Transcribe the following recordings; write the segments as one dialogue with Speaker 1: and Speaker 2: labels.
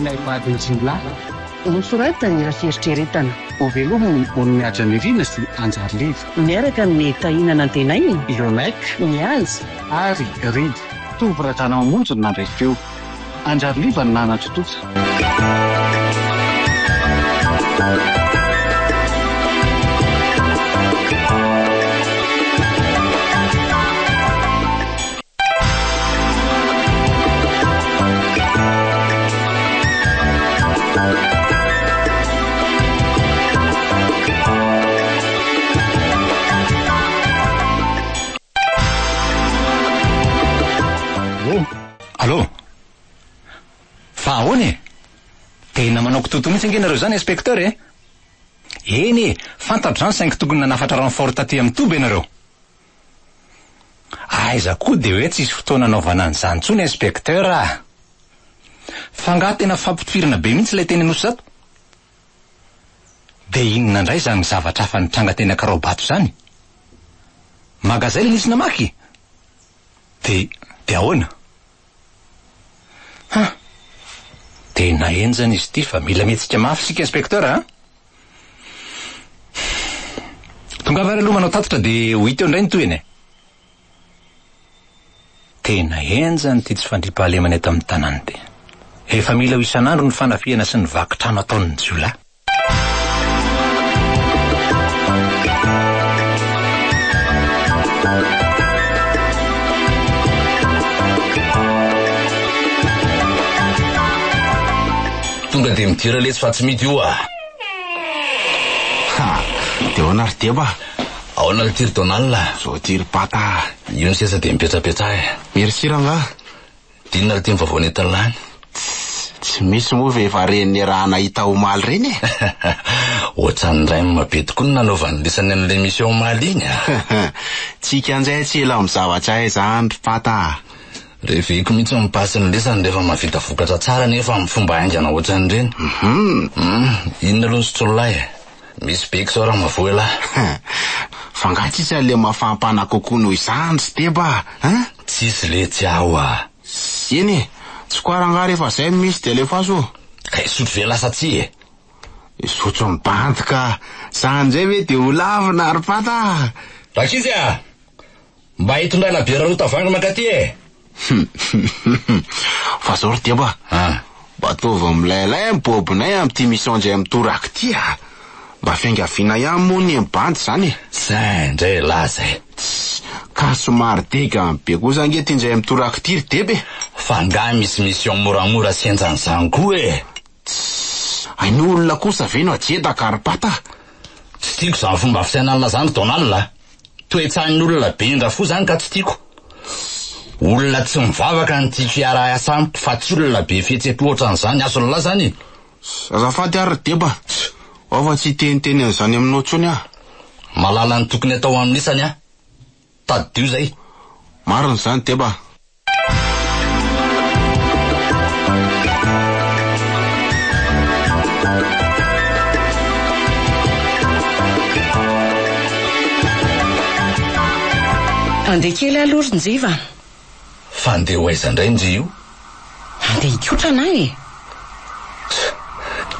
Speaker 1: Nay Madinjila.
Speaker 2: Nosoratany fieritreretana.
Speaker 1: Ho velomony mihaja mirina sy Anjariva.
Speaker 2: Miaraka amin'ny tahinana antenay.
Speaker 1: Ironaik.
Speaker 2: Miazy.
Speaker 1: Ary Ridy. Tovoratana mamonjy nandray feo. Anjariva ny nanatsotosa.
Speaker 3: Allô? Fa ahoana e? Tena manao kitoto mihitsy angenareo zany inspekteur e? Eny e, fantatra zany saingy tokony nanafatra renfort taty amin'ny toby ianareo. Aiza koa de hoe tsisy fotoana anaovana an'izany intsony inspekteur a. Fa nga tena fampitifirana be mihitsy ilay teny anosy zato. De inona indray zany zavatra hafa nitranga teny Karaobato zany? Magazay nisy namaky? De ahoana? Tena enjana izy ty fa mila mihetsika mafy sika inspekteur a. Tonga vary aloha manao tatitra de ho hita eo indray ny toyany e. Tena enjana ty tsy fandripahalemana eto amin'ny tanàny ty. Efa mila ho isan'andro ny fanafiana sy ny vakitrano ataon'ny jiolahy.
Speaker 4: Tonga de mitira letsy fa tsy mity io a.
Speaker 5: De ahoana ry Deba?
Speaker 4: Ahoana le tiry Donald?
Speaker 5: Zao tiry pata.
Speaker 4: Io ny sesa de mipetrapetra e.
Speaker 5: Merci ranga.
Speaker 4: Dinona le ty mivavao netalany?
Speaker 5: Tsy misy moa ve efa reny raha nahita omaly reny e?
Speaker 4: Ohatrany ray mabe tokoa ny nanaovany lesany an'le mission omaly iny a.
Speaker 5: Tsika anjay tsy ela amin'ny zavatra ay zany ry pata.
Speaker 4: Reveko mihitsy mipasy ny lesany rehefa mavita vokatra tsara nefa amin'ny fomba aingana ohatrany reny. Inona aloha ny sotrolay e? Misy beky sao raha mavoa lahy.
Speaker 5: Fa nga tsisy le mafampana kokoa noho izany sy Deba,
Speaker 4: Tsisy le tsy aho a.
Speaker 5: Eny e, tsy koaranga rehefa zay misy de le faso.
Speaker 4: Ka isotro ve lasa tsy e?
Speaker 5: Isotro mibandy ka zany zay ve de ho lavina ry pata.
Speaker 4: Rakizy a, mba hitondray la biera roa tavangy makaty e.
Speaker 5: Fa zao ry Deba, mba tovy milailay mibobinay am'ty mission ndray mitoraka ty a. Mba fiangaviana ihany moa ny mibandy zany e.
Speaker 4: Zay ndray laza e.
Speaker 5: Ka somary dega be kosa angety indray mitoraka ty ry Debe.
Speaker 4: Fa nga misy mission moramora sy enjan'izany koa e.
Speaker 5: Hainy olona kosa ve no ajedaka ry pata.
Speaker 4: Tsy tiako zany fomba fisainalina zany Donald. Toetsahan'ny olona be indra fo zany ka tsy tiako. Olona tsy mivavaka ny tiako hiara asampy fa tsy olona be fihetsepo ohatran'izany aso lalahy zany.
Speaker 5: Azafady ary Deba, afa tsy teniteny an'izany aminao tsony a.
Speaker 4: Malala ny tokony atao amin'isany a. Taddio zay.
Speaker 5: Mariny zany Deba.
Speaker 2: Andeha kely aloha ry Njiva.
Speaker 4: Fa andeha ho aiza indray Nji io?
Speaker 2: Andeha hikotra na e.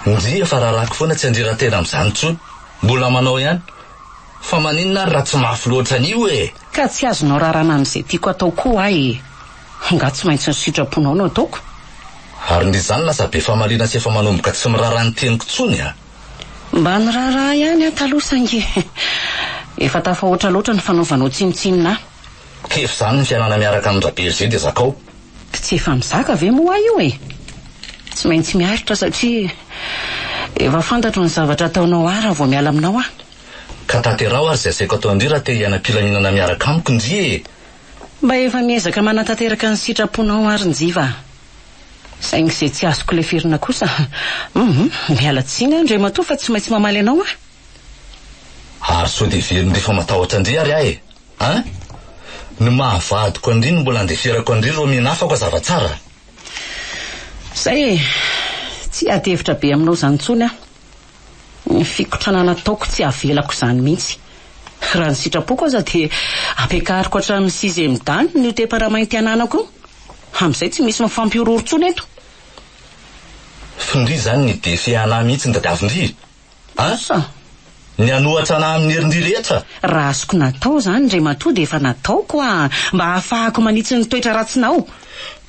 Speaker 4: Nji efa raharako foana tsy andriran-tena amin'izany tsony. Mbola manao ihany. Fa maninona raha tsy mafy loatra an'io e.
Speaker 2: Ka tsy azonao rarana an'izay tiako atao koa ahy. Nga tsy maintsy ny sitraponao no ataoko.
Speaker 4: Ary ny zany lasa be famalina sy efa manomboka tsy miraharaha ny teniko tsony a.
Speaker 2: Mba ny raharaha ihany taloha sangy. Efa tafa oatra loatra ny fanaovanao tsinotsinona.
Speaker 4: Kefy zany ny fiainana miaraka amin'ny raberge de zakao.
Speaker 2: Tsy efa mizaka ve moa io e. Tsy maintsy miaritra satria efa fantatro ny zavatra ataonao raha vao miala aminao a.
Speaker 4: Ka tanterao ary zay saiko atao indrira te hianam-pilaminana miaraka amiko Nji e.
Speaker 2: Mba efa miezaka manatanteraka ny sitraponao ary Njiva. Saingy izay tsy azoko leferina kosa. Miala tsiny andre matoa fa tsy maintsy mamaly anao a.
Speaker 4: Ary so de veriny rehefa matahotra Ndry ary ahy e. Ny mahavadiko Ndry no mbola andeferako Ndry ro minafako zavatsara.
Speaker 2: Zay tsy adevitra be aminao zany tsony a. Ny fikotranana ataoko tsy avelako zany mihitsy. Raha ny sitrapoko aza de apekariko hatramin'ny 6e dany ny te-paramainty ananako. Amin'izay tsy misy mifampiororo tsony eto.
Speaker 4: Fondry zany ny defy anahy mihitsy ny tadiavindry.
Speaker 2: Asa
Speaker 4: Ny anohatra anahy amin'ny herindry rehetra.
Speaker 2: raha azoko natao zany ndray matoa dia efa nataoko mba hahafahako manitsy ny toetra ratsinao.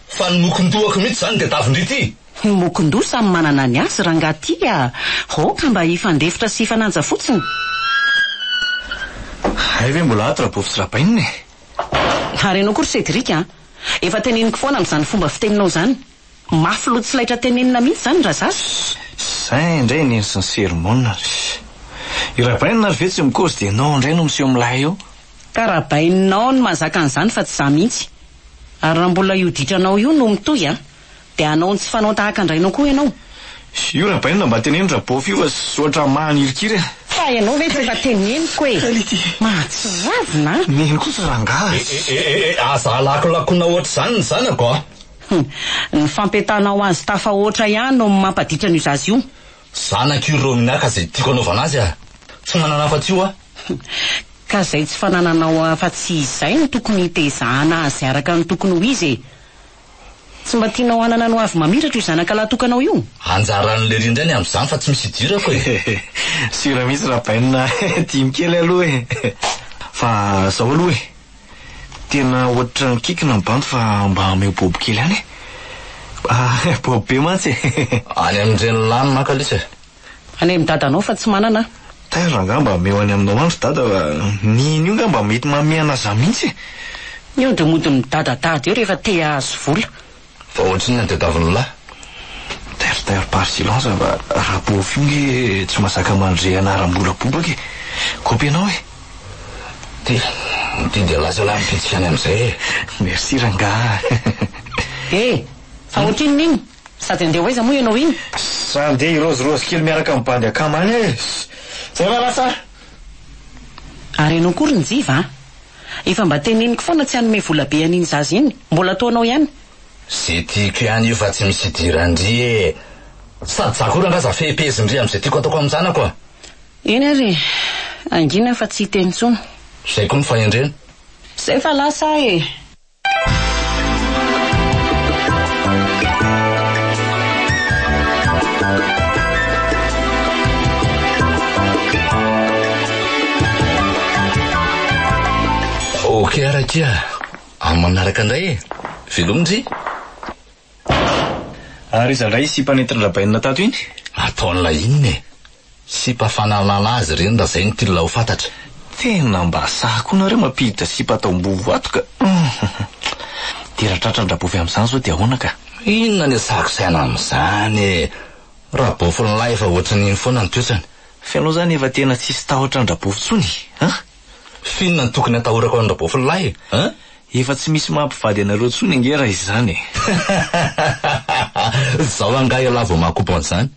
Speaker 4: Fa ny mokondohako mihitsy zany tadiavindry ity.
Speaker 2: Mokondoha samy manana ny azy rangahy hoka mba hifandefitra sy hifananja fotsiny.
Speaker 6: Ay ve mbola ato raha bofy rabainina
Speaker 2: Ary ianao kory Cédric efa teneniko foana amin'izany fomba fiteninao zany. Mafy loha tsy laitra tenenina mihitsy zany raha zasy.
Speaker 6: Zay indray neny sy ny sermona. Io rabainina ary ve tsy mikozy dia nao indray no miseho milahy eo.
Speaker 2: Ka rabaininao no mahazaka an'izany fa tsy za mihitsy. Ary raha mbola io ditranao io no mitohy dia anao tsy fanao tahaka andrainao koa ianao.
Speaker 6: Io rabainina mba teneno rabofy io fa soatra manirikira.
Speaker 2: Fa ianao ve tsy efa teneniko mahatsiravina.
Speaker 6: Neny kosa rangahy.
Speaker 4: Aza alakolakona ohatr' zany ny zanako
Speaker 2: Ny fampetanao azy tafa oatra ihany no mampaditra ny zazy io.
Speaker 4: Zanako io rominaka zay tiako anaovana azy tsy manana afa-tsy io
Speaker 2: Ka zay tsy fanananao afa-tsy izay no tokony hitezahana azy araka ny tokony ho izy. Tsy mba tianao hanana no avy mamiratra io zanaka lahatokanao io.
Speaker 4: Anjaran'le rindrany amin'izany fa tsy misy idirako
Speaker 6: Sira misy rabainina dimy kely aloha Fa zao aloha tena ohatra ny kikina mibanto fa mba hameo bobo kely any bobo be mantsy
Speaker 4: any amin'ireny lany makalisa
Speaker 2: Any amin'ny dadanao fa tsy manana.
Speaker 6: Taira nga mba hameo any aminao andro dada niny io nga mba mety mamehana za mihitsy
Speaker 2: Io dia modiny dadadada eo rehefa te azo vola.
Speaker 4: fa ohatriny ny tadiavin'olahy.
Speaker 6: Taire par silence mba raha bofy io nge tsy mahazaka mandre anaram-bola bobaka kopy anao
Speaker 4: Ty dia lasa lahy mipitsika any amin'izay
Speaker 6: Merci rangahy
Speaker 2: fa ohatriny iny sady andeha hoaiza moa ianao iny.
Speaker 6: Sa andeha irozirosy kely miaraka amin'ny bandy akamany zay varasa.
Speaker 2: Ary ianao kory ny jiva efa mba teneniko foana tsy hanome vola be an'iny zazy iny. Mbola ataonao ihany.
Speaker 4: Zay tiako ihany io fa tsy misy idirandry sady za koa rangaza fehipezindry amin'izay tiako ataoko amin'ny zanako
Speaker 2: Eny ary angina fa tsy hiteny intsony.
Speaker 4: Zay koa ny fahendrena.
Speaker 2: Zay fa lasa
Speaker 4: Okey arakia amin'ny manaraka indray velomindry.
Speaker 6: Ary izy indray sipanetiny rabainina tato iny
Speaker 4: Ataon'ilay inona sipa fanalala azy reny raha zay ny tilona ho fantatra.
Speaker 6: tena mba sahako nareo mampiditra sipa atao mbovo ato ka dia raha tratra ny rabofy amin'izany zao dia ahoana ka.
Speaker 4: Inona ny sahako saina amin'izany raha bofiny lahy efa ohatran'iny foana ny toetrany.
Speaker 6: Fianao zany efa tena tsisy tahotra ny rabofy tsony
Speaker 4: Finona ny tokony atahorako ny rabofiny lahy
Speaker 6: efa tsy misy mampivady anareo tsony nge raha izany
Speaker 4: Zao angahy lahy vao mahakopo an'izany.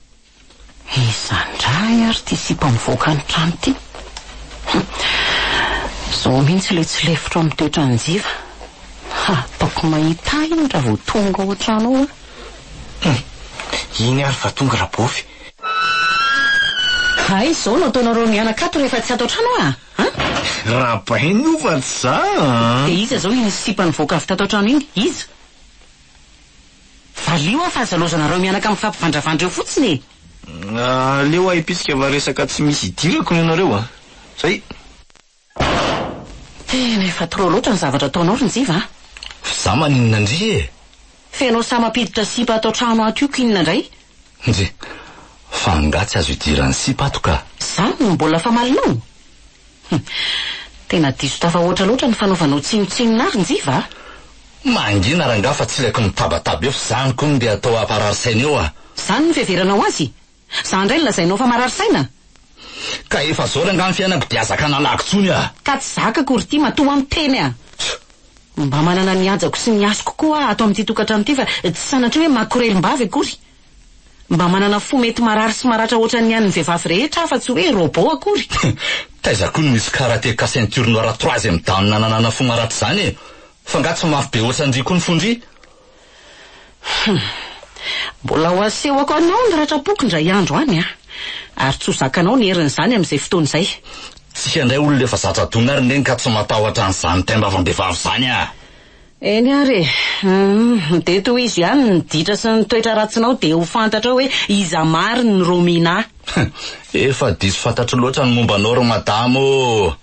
Speaker 2: izandray ary ty sipa mivoaka ny trano ty. Zao mihitsy le tsy lefitra amin'ny toetra ny jiva. Ataoko mahita iny raha vao tonga ao an-trano
Speaker 6: iny ary fa tonga rabofy.
Speaker 2: Ay, zao no ataonareo mianakato rehefa tsy ato an-trano
Speaker 6: Rabainy io fa tsy za
Speaker 2: dia iza zao iny sipa nivoaka avy tato an-trano iny iza. Valio fa azalozanareo mianaka amin'ny fampivandravandreo fotsiny
Speaker 6: leo hipitsika varesaka tsy misy idirako ny anareo zay.
Speaker 2: Tena efa trop loatra ny zavatra ataonao ry ny jiva
Speaker 4: Za maninona ndry
Speaker 2: Fenao sa mampiditra sipa atao trano ato io kinona indray.
Speaker 4: ndry fa ngatsy azo idiran'ny sipa ato ka.
Speaker 2: Zany no mbola famalinao. Tena diso tafa oatra loatra ny fanaovanao tsinotsinona ary ny jiva
Speaker 4: Mangina rangaha fa tsy ilaiko mitabataba eo fa zany koa dia atao apararisaina eo
Speaker 2: Zany ny fiheveranao azy. Za indray lazainao fa mararisaina.
Speaker 4: Ka efa zao rangaha ny fiainako dia azaka nalako tsony
Speaker 2: Ka tsy zakako ry ty matoa amin'ny teny Mba manana ny ajako sy ny asiko koa ato amin'ity tokantrano ity fa tsy sanatra hoe makorelom-bavy akory. Mba manana fo mety marary sy maratra ohatran'ny ihany ny vehivavy rehetra fa tsy hoe robot akory.
Speaker 4: Taiza koa no misy karateka ceinture noir troisième dan nananana fo maratra zany fa ngatsy fa mafy be ohatrandry koa ny fondry.
Speaker 2: Mbola ho asehoko anao ny ratra-poko indray andro any ary tsy ho zakanao ny herin'izany amin'izay fotoan'izay.
Speaker 4: Tsika indray olona efa zatra dona ary ndreny ka tsy matahotra an'izany tenda vambehivavy zany
Speaker 2: eny ary de toy izy ihany niditra sy nitoetra ratsinao de ho fantatra hoe iza mariny Romina.
Speaker 4: Efa diso fantatro loatra ny momba anao ro madamo.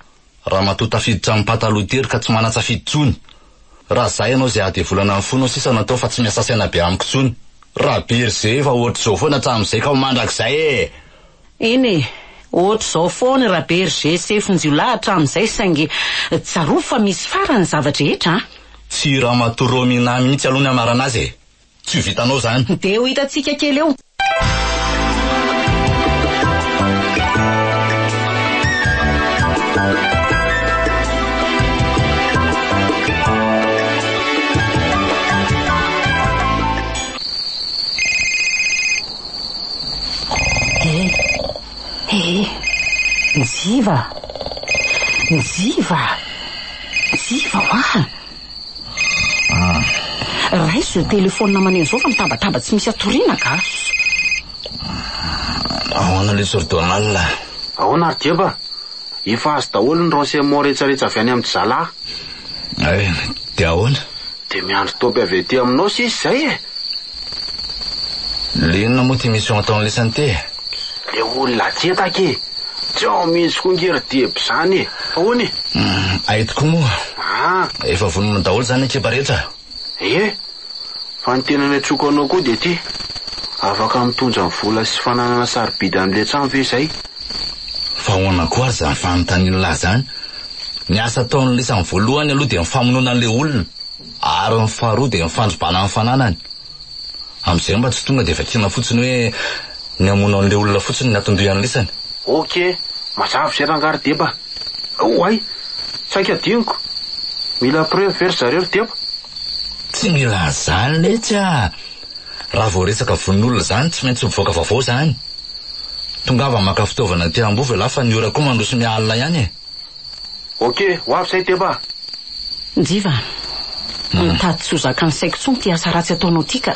Speaker 4: Raha matoa tafiditra amin'ny pataloha tery ka tsy manatsafidy tsony. Raha zay ianao zay ady volana amin'ny fona sisa natao fa tsy miasa saina be amiko tsony. Raha berzay efa ohatr'izao foana hatram'izay ka ho mandrak'izay e.
Speaker 2: Eny ohatr'izao foana raha berger sefinjiolahy hatram'izay saingy tsaroa fa misy farany zavatra rehetra.
Speaker 4: Tsy raha matoa Romina mihitsy aloha ny amarana azy e. Tsy ho vitanao zany.
Speaker 2: De ho hitantsika kely eo. Nziva hoa. Raiso telefônina maneno zao fa mitabataba tsy misy atoriana ka.
Speaker 4: Ahoana le sordonal.
Speaker 5: Ahoana ary diaba? Efa azo daholo ny renseignement rehetrarehetra avy any amin'ny zalahy.
Speaker 4: De ahoana?
Speaker 5: De miandro topy avy ety aminao sisy zay e.
Speaker 4: Lenona moa ty mission ataon'le santé.
Speaker 5: Le olona tsetake. Tsy ao mihitsy koa ngery-deby zany e. Ahoany?
Speaker 4: Aitiko moa. Efa vonona daholo zany ekipa rehetra.
Speaker 5: Fa ny tena ny atsoko anao koa de ty afaka mitondra ny vola sy fananana sarobidy an'le trano ve zay?
Speaker 4: Fa ahoana koa ary zany fanontaniana zany. Ny asa ataon'le isany voalohany aloha de mifamonoana an'le olona, ary ny faharoa de mifandrobana amin'ny fananany. Am'izay mba tsy tonga de efa tiana fotsiny hoe ny amono an'le olona fotsiny ny atondohany lesany.
Speaker 5: Ok, mazava zay rangary deba. Oay, saika adiniko. Mila preuve very zareo deba.
Speaker 4: Tsy mila zany letsy. Raha vao resaka von'olona zany tsy maintsy mivoaka vaovao zany. Tongava maka fitaovana ty ambova lafa ny ora koa mandroso mialina ihany e.
Speaker 5: Ok, ho avy zay deba.
Speaker 2: Njiva, mitady tsy ho zaka ny saiko tsony ty asa ratsy ataonao ty ka.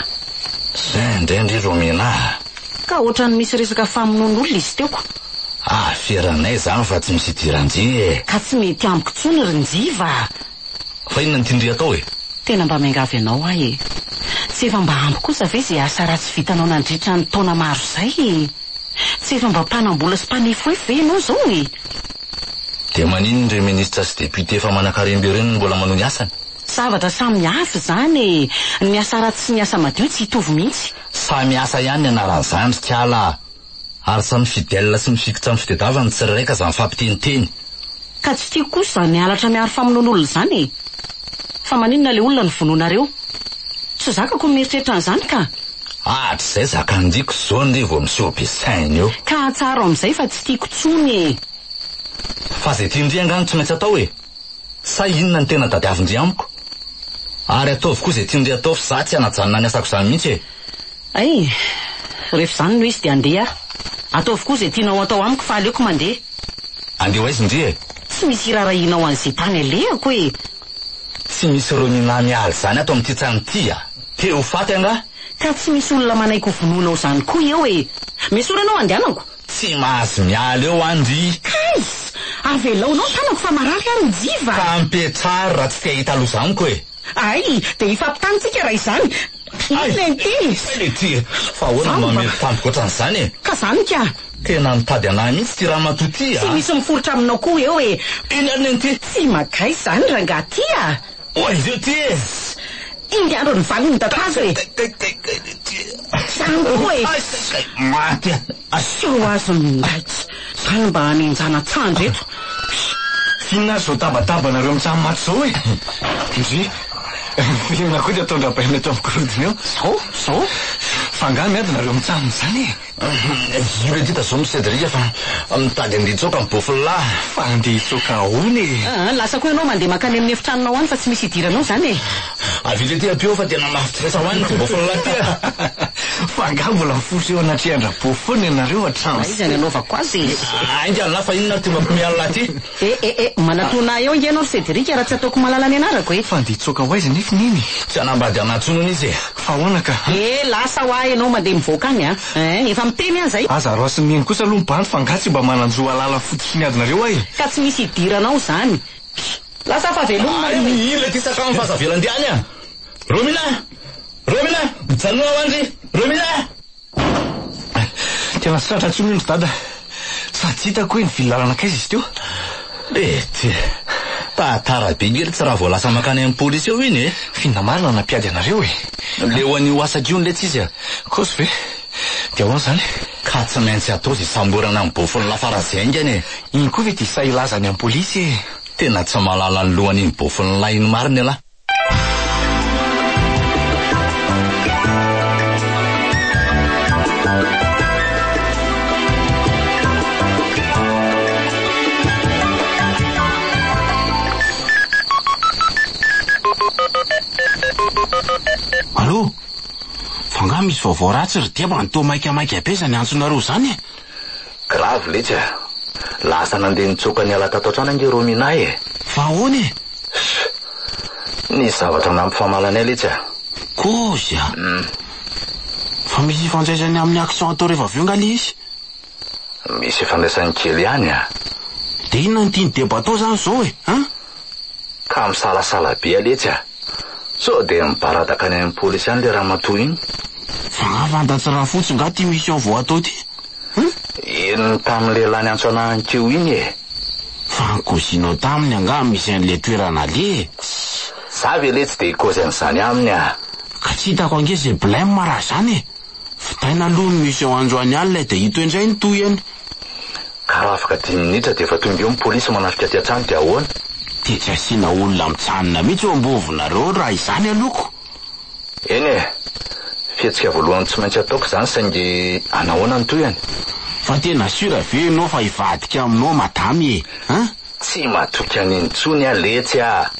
Speaker 4: Zay indrindry Romina.
Speaker 2: Ka ohatrany misy resaka famonoan'olona izy teoko.
Speaker 4: Fieranay zany fa tsy misy idiran-jy e.
Speaker 2: Ka tsy mety amiko tsony ry Njiva.
Speaker 4: Fa inona ny tindry atao e?
Speaker 2: Tena mba miangavy anao ahy e. Tsy efa mba ampy kosa ve zay asa ratsy vitanao nandritra ny taona maro zay e. Tsy efa mba mpanambola sy mpanefoefo enao zao e.
Speaker 4: De manino re ministra sy député efa manan-karena reny mbola manao ny asany?
Speaker 2: Zavatra samy hafa zany e. Ny asa ratsy sy ny asa madio tsy hitovy mihitsy.
Speaker 4: Samy asa ihany ny anaran'izany ry kiala. Ary samy fidèle sy mifikitra amin'ny fitadiavana tsirairay zany fampiteniteny.
Speaker 2: Ka tsy tiako kosa ny alatra miaro famonoan'olona zany e. Fa maninona le olona ny vononareo? Tsy zakako mieritreritra an'izany ka.
Speaker 4: Tsy zay zakandiko zao ndre vao miseho be sainy eo.
Speaker 2: Ka tsara am'izay fa tsy tiako tsony e.
Speaker 4: Fa zay tindry angano tsy maintsy atao e. Sa inona ny tena tadiavindry amiko? Ary ataovy koa zay tindry atao fa za tsy anajanona ny asako zany mihitsy e.
Speaker 2: Ay, rehefa zany no izy de andeha. Ataovy koa zay tianao atao amiko fa aleoko mandeha.
Speaker 4: Andeha ho aizy ndry e.
Speaker 2: Tsy misy rarahinao an'izay tany alehako e.
Speaker 4: Tsy misy Romina mialy zany ato amin'ty trano ty a. Te ho faty anga?
Speaker 2: Ka tsy misy olona manaiko vononao zany koa eo e. Misy oranao andehanako?
Speaker 4: Tsy mahazo mialy eo andry.
Speaker 2: Kais! Avelaonao tanako fa marary ary Njiva.
Speaker 4: Ka ampetrary raha tsy te hahita aloha zaniko e.
Speaker 2: Ay, de ifampitanitsika raha izany.
Speaker 4: Ty fa ahoana mamely tampoka ohatran'izany e.
Speaker 2: Ka zany ka.
Speaker 4: Tena mitady anahy mihitsy ty raha matoa ty a.
Speaker 2: Tsy misy miforotra aminao koa eo e.
Speaker 4: Inona ny ty?
Speaker 2: Tsy makay zany rangaha ty a.
Speaker 4: Oay zio ty e.
Speaker 2: Indy andro ny valiny datazo e. Zany koa e.
Speaker 4: Maty.
Speaker 2: Asio azo mindaitsy. Zany mba haninjana tsandro eto.
Speaker 6: Finona zao tabatabana mitsamy maty zao e. Ndry finona koa ty ataondra baina eto amin'ny korodiny eo. Zao fangano miadinareo mitsamy zany e.
Speaker 4: Io le dita zao misedrika fa mitady andeha tsoka mibofolahy.
Speaker 6: Fa andeha tsoka ahony e.
Speaker 2: Lasa koa ianao mandeha makany amin'ny efitranonao any fa tsy misy idiranao zany e.
Speaker 4: Avily ty apio fa tena mafitresa hoany ty bofolahy ty a.
Speaker 6: Fa nga mbola mifoso eo anaty andra bofony ianareo hatrano.
Speaker 2: Izany anaovako azy.
Speaker 4: Inga fa inona ty mampiala ty?
Speaker 2: Manatona eo inga ianao Cédric raha tsy ataoko malala ny anarako e.
Speaker 6: Fa andeha tsoka ho aiza nefa niny?
Speaker 4: Tsy anambady anatsonony izy e.
Speaker 6: Fa ahoana ka?
Speaker 2: Lasa ho ahy ianao mandeha mivoaka any a. Efa miteny any zay.
Speaker 6: Aza ro asy mihainy kosa aloha mibandy fa nga tsy mba mananjo alala fototsy miadinareo ay.
Speaker 2: Ka tsy misy idiranao zany. lasa favelomina
Speaker 4: ila ty sakafo fahasavelandiany a. Romina, mijanona ao andry. Romina,
Speaker 6: tena siratra tsony indro dada, sady hitako hoe nivilalana kaiza izy teo.
Speaker 4: ty tatara be ngely tsy raha vao lasa makany amin'ny polisy eo iny e.
Speaker 6: Finna marina nampiady anareo e.
Speaker 4: Le ho an'io asa-driony le tsy izy a.
Speaker 6: Kosy ve? Dia ahoana zany?
Speaker 4: Ka tsy maintsy atao zay samborana amin'ny bofony lafarazengany e.
Speaker 6: Iny koa ve ty isa ilazany amin'ny polisy e.
Speaker 4: Tena tsy mahalala ny lohan'iny bofony lainy mariny ala.
Speaker 5: Allô? Fanga misy vaovao ratsy ry Deba ny toa maikamaika be zany antsonareo zany e.
Speaker 4: Grave letsy a. Lasa nandeha nitsoka ny ala tato an-trano ange Romina e.
Speaker 5: Fa ahoana e?
Speaker 4: Ny zavatra nampifamalana letsy a.
Speaker 5: Kozy a. Fa misy ifandraisany amin'ny action atao rehefa avy eo ngali izy.
Speaker 4: Misy ifandraisany kely ihany a.
Speaker 5: De inona ny tiany Deba atao zany zao e?
Speaker 4: Ka misalasala be aletsy a. So de mibaradaka any amin'ny polisy any le raha matoa iny.
Speaker 5: Fa ngavandatsy raha fotsy nga ty mission vao atao ty.
Speaker 4: Ino tamin'ny lelany antso anankeo iny e.
Speaker 5: Fa ankozinao taminy anga misy an'le toerana le.
Speaker 4: Za ve le tsy de ikozy an'izany aminy a.
Speaker 5: Ka tsy hitako ange zay blème raha zany e. Fitaina aloha ny mission androany alina de hito indray ny toyany.
Speaker 4: Ka raha afaka 10 minitra de efa tonga eo ny polisy manafika ty an-trano de ahoana.
Speaker 5: De tsy asiana olona mitsanina mihitsy eo ambovonareo raha izany aloko.
Speaker 4: Eny e, fihetsika voalohany tsy maintsy ataoko zany saingy anahoana ny toyany.
Speaker 5: Fa tena sura ve ianao fa hivadika aminao madamy e?
Speaker 4: Tsy matoky an'iny tsony a letsy a.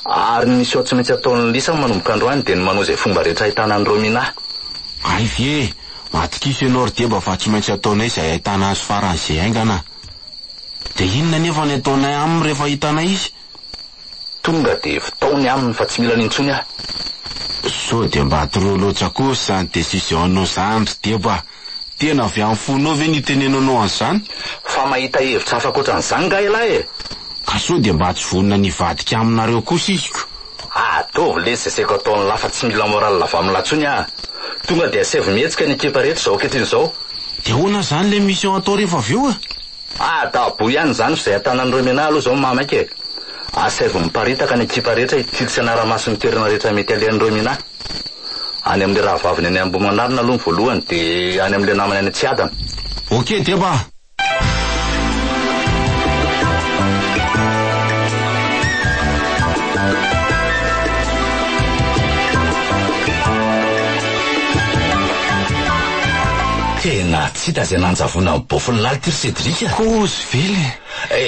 Speaker 4: Ary ny mission tsy maintsy ataon'ny lisany manomboka androany de ny manao zay fomba rehetra ahitana any Romina.
Speaker 5: Ay ve, matikisy ianao ry Deba fa tsy maintsy ataonay izay ahitana azy faran'izay aingana. De inona nefa ny ataonay aminy rehefa hitanay izy?
Speaker 4: Tonga de fitaony aminy fa tsy mila nintsony a.
Speaker 5: So de mba atoro loatra kosa ny décision-nao zany ry Deba. Tena avy amin'ny fonao ve nitenenanao an'izany?
Speaker 4: Fa mahita hevitra hafa koatran'izany nga elahy e.
Speaker 5: Ka so de mba tsy vonina nivadika aminareo kosa iziko.
Speaker 4: Ataovy le seseko ataon'ny lafa tsy mila moral avy amin'ny latsony a. Tonga de asevy mihetsika ny ekipa rehetra zao ankehitriny zao.
Speaker 5: De ahoana zany le mission atao rehefa avy eo a?
Speaker 4: Dabo ihany zany zay atanan'ny Romina aloha zao mamaiky e. Asevy miparitaka ny ekipa rehetra hitilitsy anara-mason'ny toerana rehetra mety alehan'ny Romina. Any amin'le raha vaviny any Ambohimanarina aloha ny voalohany de any amin'le namany any Tsiadana.
Speaker 5: Ok Deba.
Speaker 4: Tena tsy hita zay nanjavona amin'ny bofony laly ty ry Cédric.
Speaker 5: Kozy vely.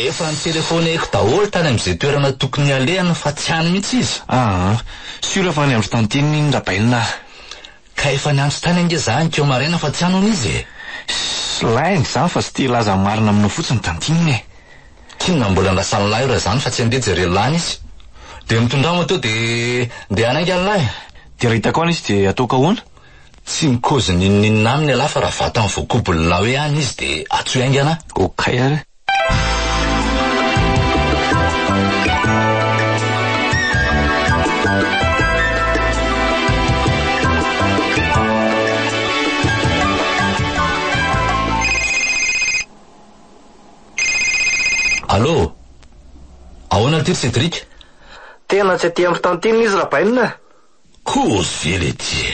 Speaker 4: Efa nitelefoneko daholo tany amin'izay toerana tokony alehany fa tsy hany mihitsy izy.
Speaker 6: Sura fa ny andro tanteniny iny rabaina.
Speaker 4: Ka efa niantso tany ange zany keo maraina fa tsy hanon izy e.
Speaker 6: Laing zany fa sy tia laza marina aminao fotsiny tantininy e.
Speaker 4: Kinona mbola lasany lahy raha zany fa tsy andeha jerelany izy. De mitondramo atao de anangy alinahy.
Speaker 6: De raha hitako any izy de ataoko ahoana?
Speaker 4: Tsy mikozy nininina aminy alahy fa raha vatany voakobolona hoe any izy de atsoy angy ana.
Speaker 6: Okay ary.
Speaker 4: Allô? Ahoana ty ry Cédric?
Speaker 6: Tena tsy aty amin'ny tantininy izy rabaina.
Speaker 4: Kozy vely ety.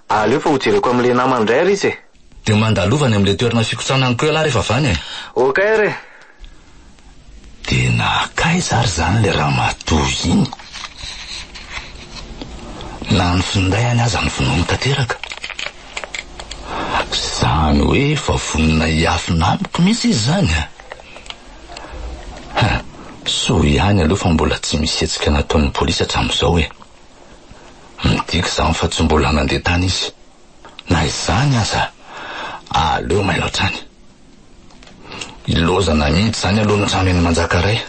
Speaker 6: Aleo fa ho jereko amin'le namany indray ary izy e.
Speaker 4: De mandalovany amin'le toerana fikotranany koa alahy rehefa avany e.
Speaker 6: Okay ary.
Speaker 4: Tena kaiza ary zany le raha matoy iny. Na ny finday any aza ny finomy tanteraka. Zany hoe fa vonina hiafina amiko mihitsy izy zany a. So ihany aloha fa mbola tsy misy hetsika nataon'ny polisy hatramin'izao e. Midika zany fa tsy mbola nandeha tany izy. Na izany aza aleo mailo hatrany. Ilozana mihitsy zany aloha ny trano eny Manjakaray.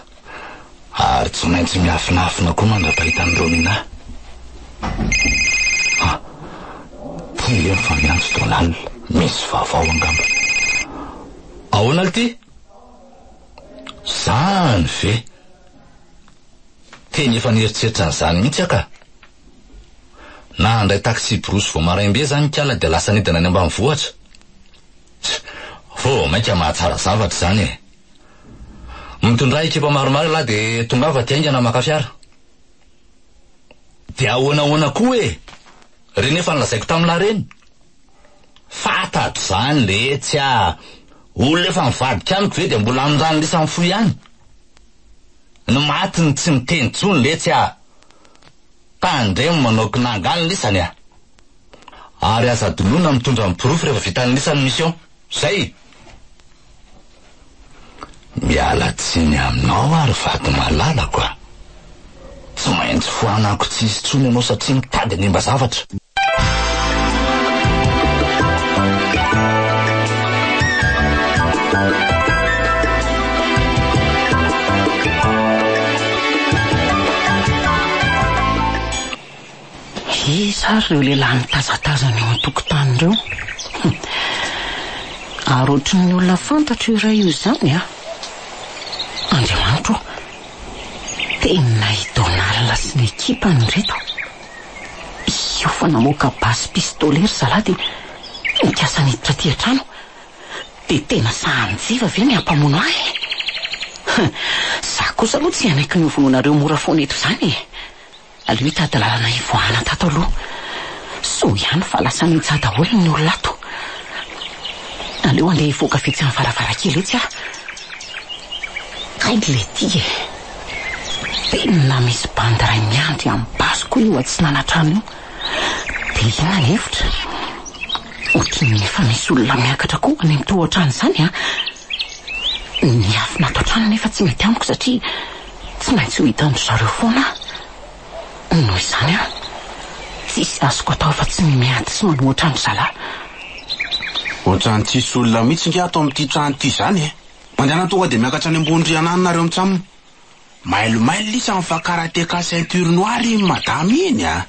Speaker 4: Ary tsy maintsy miafinafina koa mandra-pahitan'ny Romina. Ty fa miantso Donald. Misy vaovao angamba. Ahoana ty? Zany ve? teny efa nieritreritra n'izany mihitsy aka. Na handray taxi brosy vao maraimbe zany kala dia lasa nidina any ambanivohitra. Fô mainka mahatsara zavatra zany e. Mitondra ekipa maromaro lahy dia tonga avy aty aingana maka fiara. Dia ahoana koa e. Reny efa nilazaiko tamin'la reny. Fantatro zany le tsy olona efa mivadika amiko ve dia mbola amin'irano lisany fo ihany. Ny matiny tsy miteny tsony le tsy tandremo manao kinangany lisany a. Ary aza dolona mitondra miprofy rehefa vita ny lisany mission. Zay. Miala tsiny aminao ary vato malalako a. Tsy maintsy foanako tsisy tsony ianao satria mitady ny mba zavatra.
Speaker 2: Izary reo lehilahy mitazatazana eo an-tokotany reo. Ary ohatry ny olona fantatro iray io zany a. Andriamanitro, tena idonala sy ny ekipany reto. Io fa namoaka basy pistolera zalahy dia mikasa niditra ty an-trano. Dia tena sahanjiva ve ny hampamono ahy. Za kosa aloha tsy anaiky ny ovononareo mora foana eto zany e. Aleo hitady lalana ivoahana tato aloha. So ihany fa lasa nitsy daholo ny olona ato. Aleo andeha hivoaka fetsy amin'ny varavarankely etsy a. Kay le ty e. Tena misy bandy ray miandry amin'ny basiko io tsy nanatrano io. Dia ina ny hevitra. Ohatry ny efa misy olona miakatra koa any amin'ny tohatrano zany a. Ny afo nato trano nefa tsy mety amiko satria tsy maintsy ho hitandro zareo foana. Noho izany a, tsisy azoko atao fa tsy miady sy manohatra ny zalahy.
Speaker 5: Ohatrany tsisy olona mihitsy nge ato amin'ity trano ity zany e. Mandeana tonga dia miakatra any ambony rianany nareo amintsamony. Mailomailo lisa amin'ny fakarateka ceinture noire madame iny a.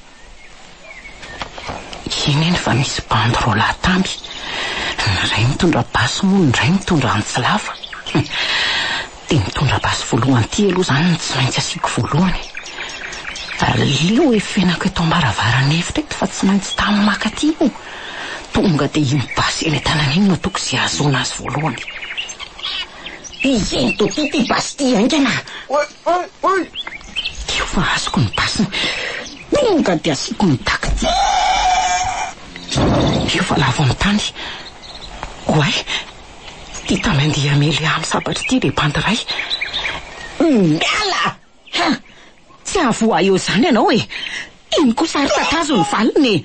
Speaker 2: Iny eny fa misy banderole tamby. Ny ray mitondra basy moa, ny ray mitondra antsilava. Dia mitondra basy voalohany ty aloha zany tsy maintsy asiako voalohany. Aleo efenako eto ambaravarana efitra eto fa tsy maintsy tamin'ny maka ty io. Tonga dia iny basy eny tanana iny no toko izay ahazoana azy voalohany. Izeny ty basy ty aingana.
Speaker 5: Oi.
Speaker 2: Io fa azoko ny basiny. Tonga dia asiako ny taky. Io fa lavo amin'ny tany. Oay, ty tamandeha mely amin'ny sabatra ty le bandiray. Miala! Tsy avoa eo zany ianao e. Iny kosa ary tatazo ny valiny e.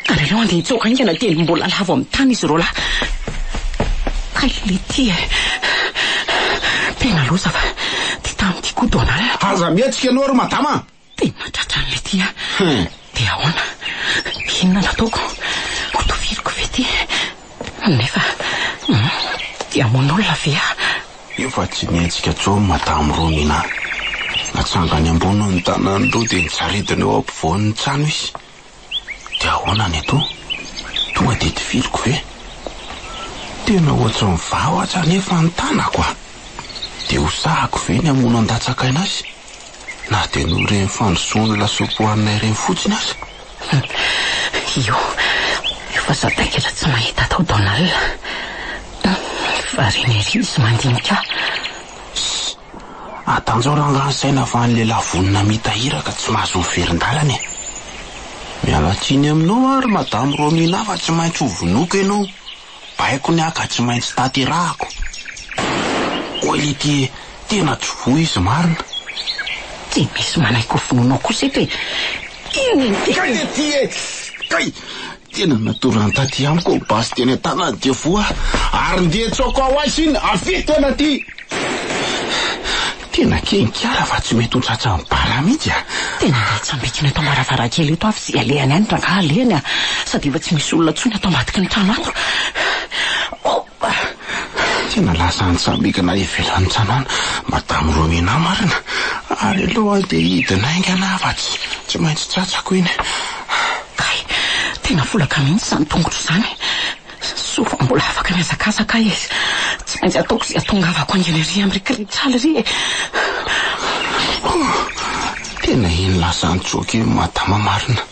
Speaker 2: Ary aleo andeha hitsoka ingana teny mbola lavo amin'ny tany izy roa lahy. Kay le ty e. Tena loza fa ty tamin'ity koa donala.
Speaker 5: Aza mietsika ianao ry madama.
Speaker 2: Tena tratrany le ty a. Dia ahoana? Inona nataoko? Ho toviriko ve ty? Nefa dia mon'olona ve a?
Speaker 5: Io fa tsy mietsika tsony madame Romina. Natsangany ambony ny tanany roa dia nisaridina eo ampovoan'ny trano izy. Dia ahoana ny eto? Tonga dia toviriko ve? Tena ohatry ny vahatra nefa ny tanako a. Dia hosahako ve ny hamono an-datsaka azy? Na dia no reny fandrosoany lasopy hoaninay reny fotsiny azy?
Speaker 2: Io fa zataiketra tsy mahita tao Donal. Fa reny ery izy mandinika.
Speaker 5: Atanjao rangany saina fa ny lehilahy vonina mitahiraka tsy mahazo miverin-dalana e. Miala tsiny aminao ary madame Romina fa tsy maintsy ho vonoko ianao. Baiko ny aka tsy maintsy taterahako. Oe le ty tena tsy vo izy marina.
Speaker 2: Tsy misy manaiko vononao kosa eto e.
Speaker 5: Kay le ty e. Kay tena natorany taty amiko basy teny tanany dia voa. Ary ndeha tsoko ao azy iny avy tena ty. Tena kenikara fa tsy mety ho tratra ny bara mihitsy a.
Speaker 2: Tena tsambikina eto ambaravarakely eto avy sy alehany any tranga alehany a. Sady efa tsy misy olona tsony ato ambadiky ny trano ato.
Speaker 5: Tena lasa nitsambikana ivelan'ny tranoana madame Romina marina. Ary aloha dia hidina aingana fa tsy maintsy tratrako iny.
Speaker 2: Kay, tena volaka mihitsy izany tongotro izany. Sofa mbola afaka miazakazaka izy. Tsy maintsy ataoko izay atongavako angenery amin'ny rekiretraly ry e.
Speaker 5: tena iny lasantsoky madama marina.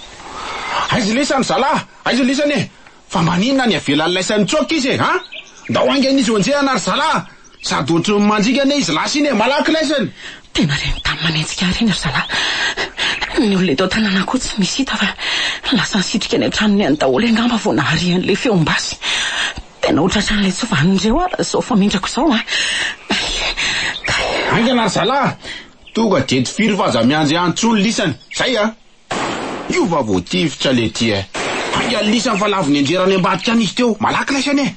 Speaker 5: Aiza lesany zalahy, aiza lesany e, fa maninona ny avelan'ny laisan'ny tsoky izy e, ha? Ndao aingana izy onjehana ary zalahy, sady ohatry manjika ane izy lasy iny e, malaky laisany.
Speaker 2: Tena reny tamy manenjika reny ry zalahy. Ny olona eto tanàna koa tsy misy hita fa lasa nisitrika any an-tranony any daholo angamba vao naharian'le feom-basy. Tena ohatratran'ilay tsovanindreo ary zao famindrako izao a.
Speaker 5: Aingana ary zalahy, tonga dety firy fa aza mianjy antsony lisany, zay a. Io va voatifitra le ty e. Aingana lisany fa laviny enjerany ambadika any izy teo, malaky laisany e.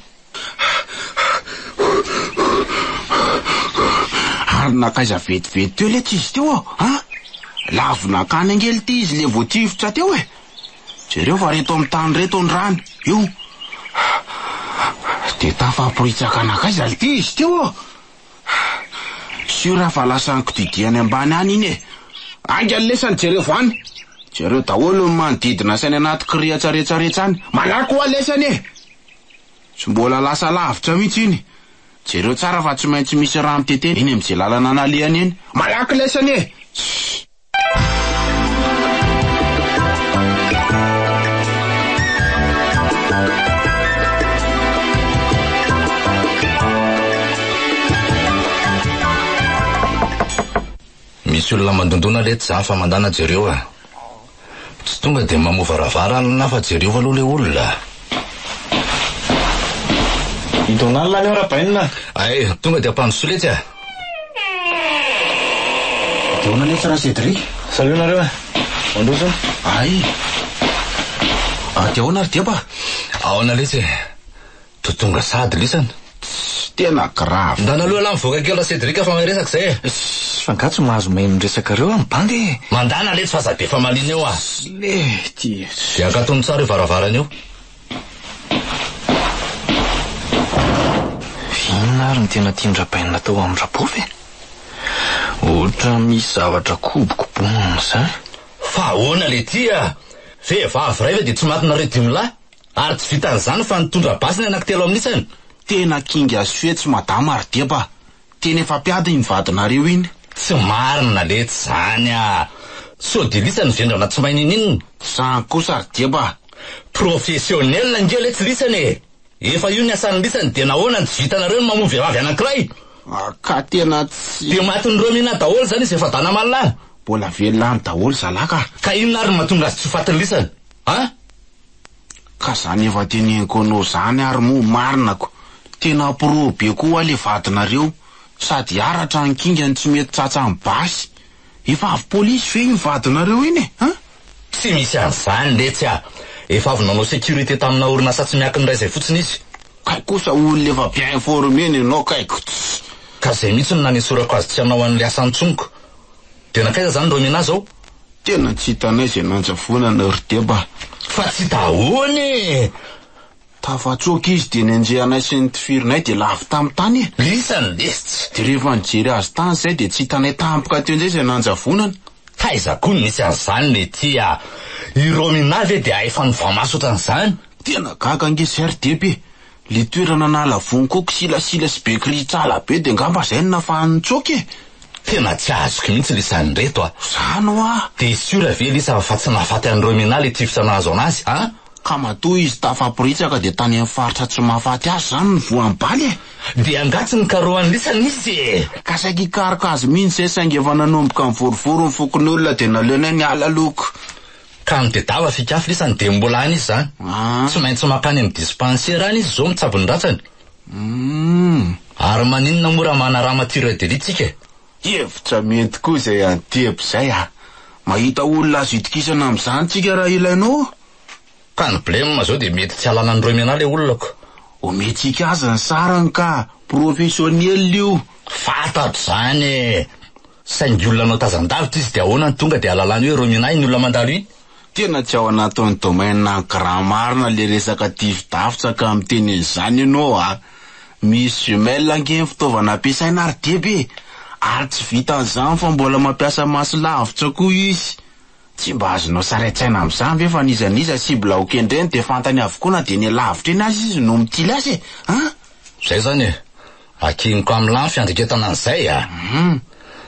Speaker 5: Ary nakaiza vetivety teo le tsy izy teo ha? Lavina kany angely ty izy le voatifitra teo e. Jereo fa reto amin'ny tany reto ny rany, io. De tafaporitsaka anakaiza le ty izy teo. Sura fa lasany kodidiany ambany any iny e. Aingana lesany jereo vany. Jereo daholo ny manodidina sainy anaty kirihatsaretsaretsa any. Malaky ho lesany e. Tsy mbola lasa lavitra mihitsy iny. Jereo tsara fa tsy maintsy misy raha miteteny iny amin'izay lalana analehany iny. Malaky lesany e.
Speaker 4: Misy olona mandondona lety za fa mandana jereo a. Tsy tonga de mamovaravara fa jereo aloha le olona.
Speaker 6: Idonala ny ora-bainina.
Speaker 4: Ay, tonga de ampanosoletsy a.
Speaker 5: Deona letsy raha Cédric.
Speaker 6: Salut nareo a. Mandroso.
Speaker 5: Ay. Deona ary dia ba.
Speaker 4: Aona letsy. Tonga sady lisany.
Speaker 5: Tena grave.
Speaker 4: Ndana aloha la mivoaka kely Cédric fa miresaka zay.
Speaker 6: Fangatso mahazo mahay miresaka reo amin'ny bandy.
Speaker 4: Mandana letsy fa zabe fa malina eo a.
Speaker 6: Le ty.
Speaker 4: De akatony tsara io varavarana io.
Speaker 6: Inona ary ny tena tiandrapainina tao amin'ny rapofy? Ohatra misy zavatra kobokobonina zany.
Speaker 4: Fa ahoana le tia? Vehivavy ray ve de tsy matina redimolahy? Ary tsy vitan'izany fa nitondra basiny anankitelo amin'isany.
Speaker 5: Tena kinga suetsy madama ary deba. Tena efa piady iny vadinareo iny.
Speaker 4: Tsy marina lety zany a. So de lisany vendrana tsy mainin'inona.
Speaker 5: Zany kosa ary deba.
Speaker 4: Professionnel nge letsy lisany e. Efa io ny asan'ny lisany de nahoana ny tsy vitanareo ny mamono vehivavy anankiray.
Speaker 5: Ka tena tsy.
Speaker 4: De matiny romina daholo zany izy efa dana malina.
Speaker 5: Mbola velona daholo zalaka.
Speaker 4: Ka inona ary mahatonga azy tsy fatiny lisany? Ha?
Speaker 5: Ka zany efa teneniko anao zany ary mo marinako. Tena probe koa le vadinareo. Sady aratra ny kingany tsy mety tsatsa amin'ny basy. Efa avy polisy ve iny vadinareo iny e?
Speaker 4: Tsy misy an'izany letsy a. Efa avy nanao sécurité tamina orinasa tsy miankiny ray zay fotsiny izy.
Speaker 5: Kay kosa olona efa bien informé ny anao kaiko.
Speaker 4: Ka zay mihitsy no nanesorako azy tsy hanao an'le asantsoniko. De nakaiza zany romina zao?
Speaker 5: Tena tsy hitanay zay nanjavonana ry deba.
Speaker 4: Fa tsy dahony.
Speaker 5: Tafatsoky izy de nenjehanay sy ny tifirinay de lavy tamy tany e.
Speaker 4: Lisany lesy.
Speaker 5: De rehefa nijery azy tany zay de tsy hitanay tampoka teo nzay zay nanjavonana.
Speaker 4: Taiza koa nisy an'izany le tia. I romina ve de efa nivamaso ohatran'izany.
Speaker 5: Tena gaga angesy ary debe. Le toerana nalavony koko silasila sy bekry tsala be de ngamba zay no nafahan'ny tsoky e.
Speaker 4: Tena tsy azoko mihitsy lisany reto a.
Speaker 5: Zany hoa.
Speaker 4: De siora ve lisa fa tsy nahafaty an'ny romina le tifitra nahazo anazy a?
Speaker 5: Ka matoa izy tafaporitsaka de tany amin'ny faritra tsy mahafaty azy zany ny voan'ny baly e.
Speaker 4: De angatsy ny karohan'ny lisany izy e.
Speaker 5: Ka saiki karikazy mihitsy zay saingy efa nanomboka mivorovoro ny fokon'olona de naleonay ny ala loko.
Speaker 4: Ka ny dedava fikafy lisany de mbola any izy zany. Tsy maintsy makany amin'ny dispensaire any izy zao mitsabony ratsany. Ary maninona mora manaraha mature de litsika.
Speaker 5: Hevitra mety koa zay antebo zay a. Mahita olona azo itokisana amin'izany tsika raha ilainao.
Speaker 4: Ka ny blème zao de mety tsy halana ny romena le olonako.
Speaker 5: Ometsika azy ny sarany ka professionnel io.
Speaker 4: Fantatro zany e. Saingy olona anao tazan-davitra izy de ahoana ny tonga de alalany hoe romena iny olona mandalo iny.
Speaker 5: Tena tsy ao anatin'ny domaine gramarina le resaka dividavitra ka miteny izany ianao a. Misy jumelle ange fitaovana ampiasaina ary debe. Ary tsy vita an'izany fa mbola mampiasa maso lavitra koa izy. Tsy mba azonao saraitsaina amin'izany ve fa nizaniza sibla okendreny de fantany avokoa na de ny lavitra eny azy izy no mitily azy e.
Speaker 4: Zay zany e. Akiniko amin'ny lany fiandriketana an'izay a.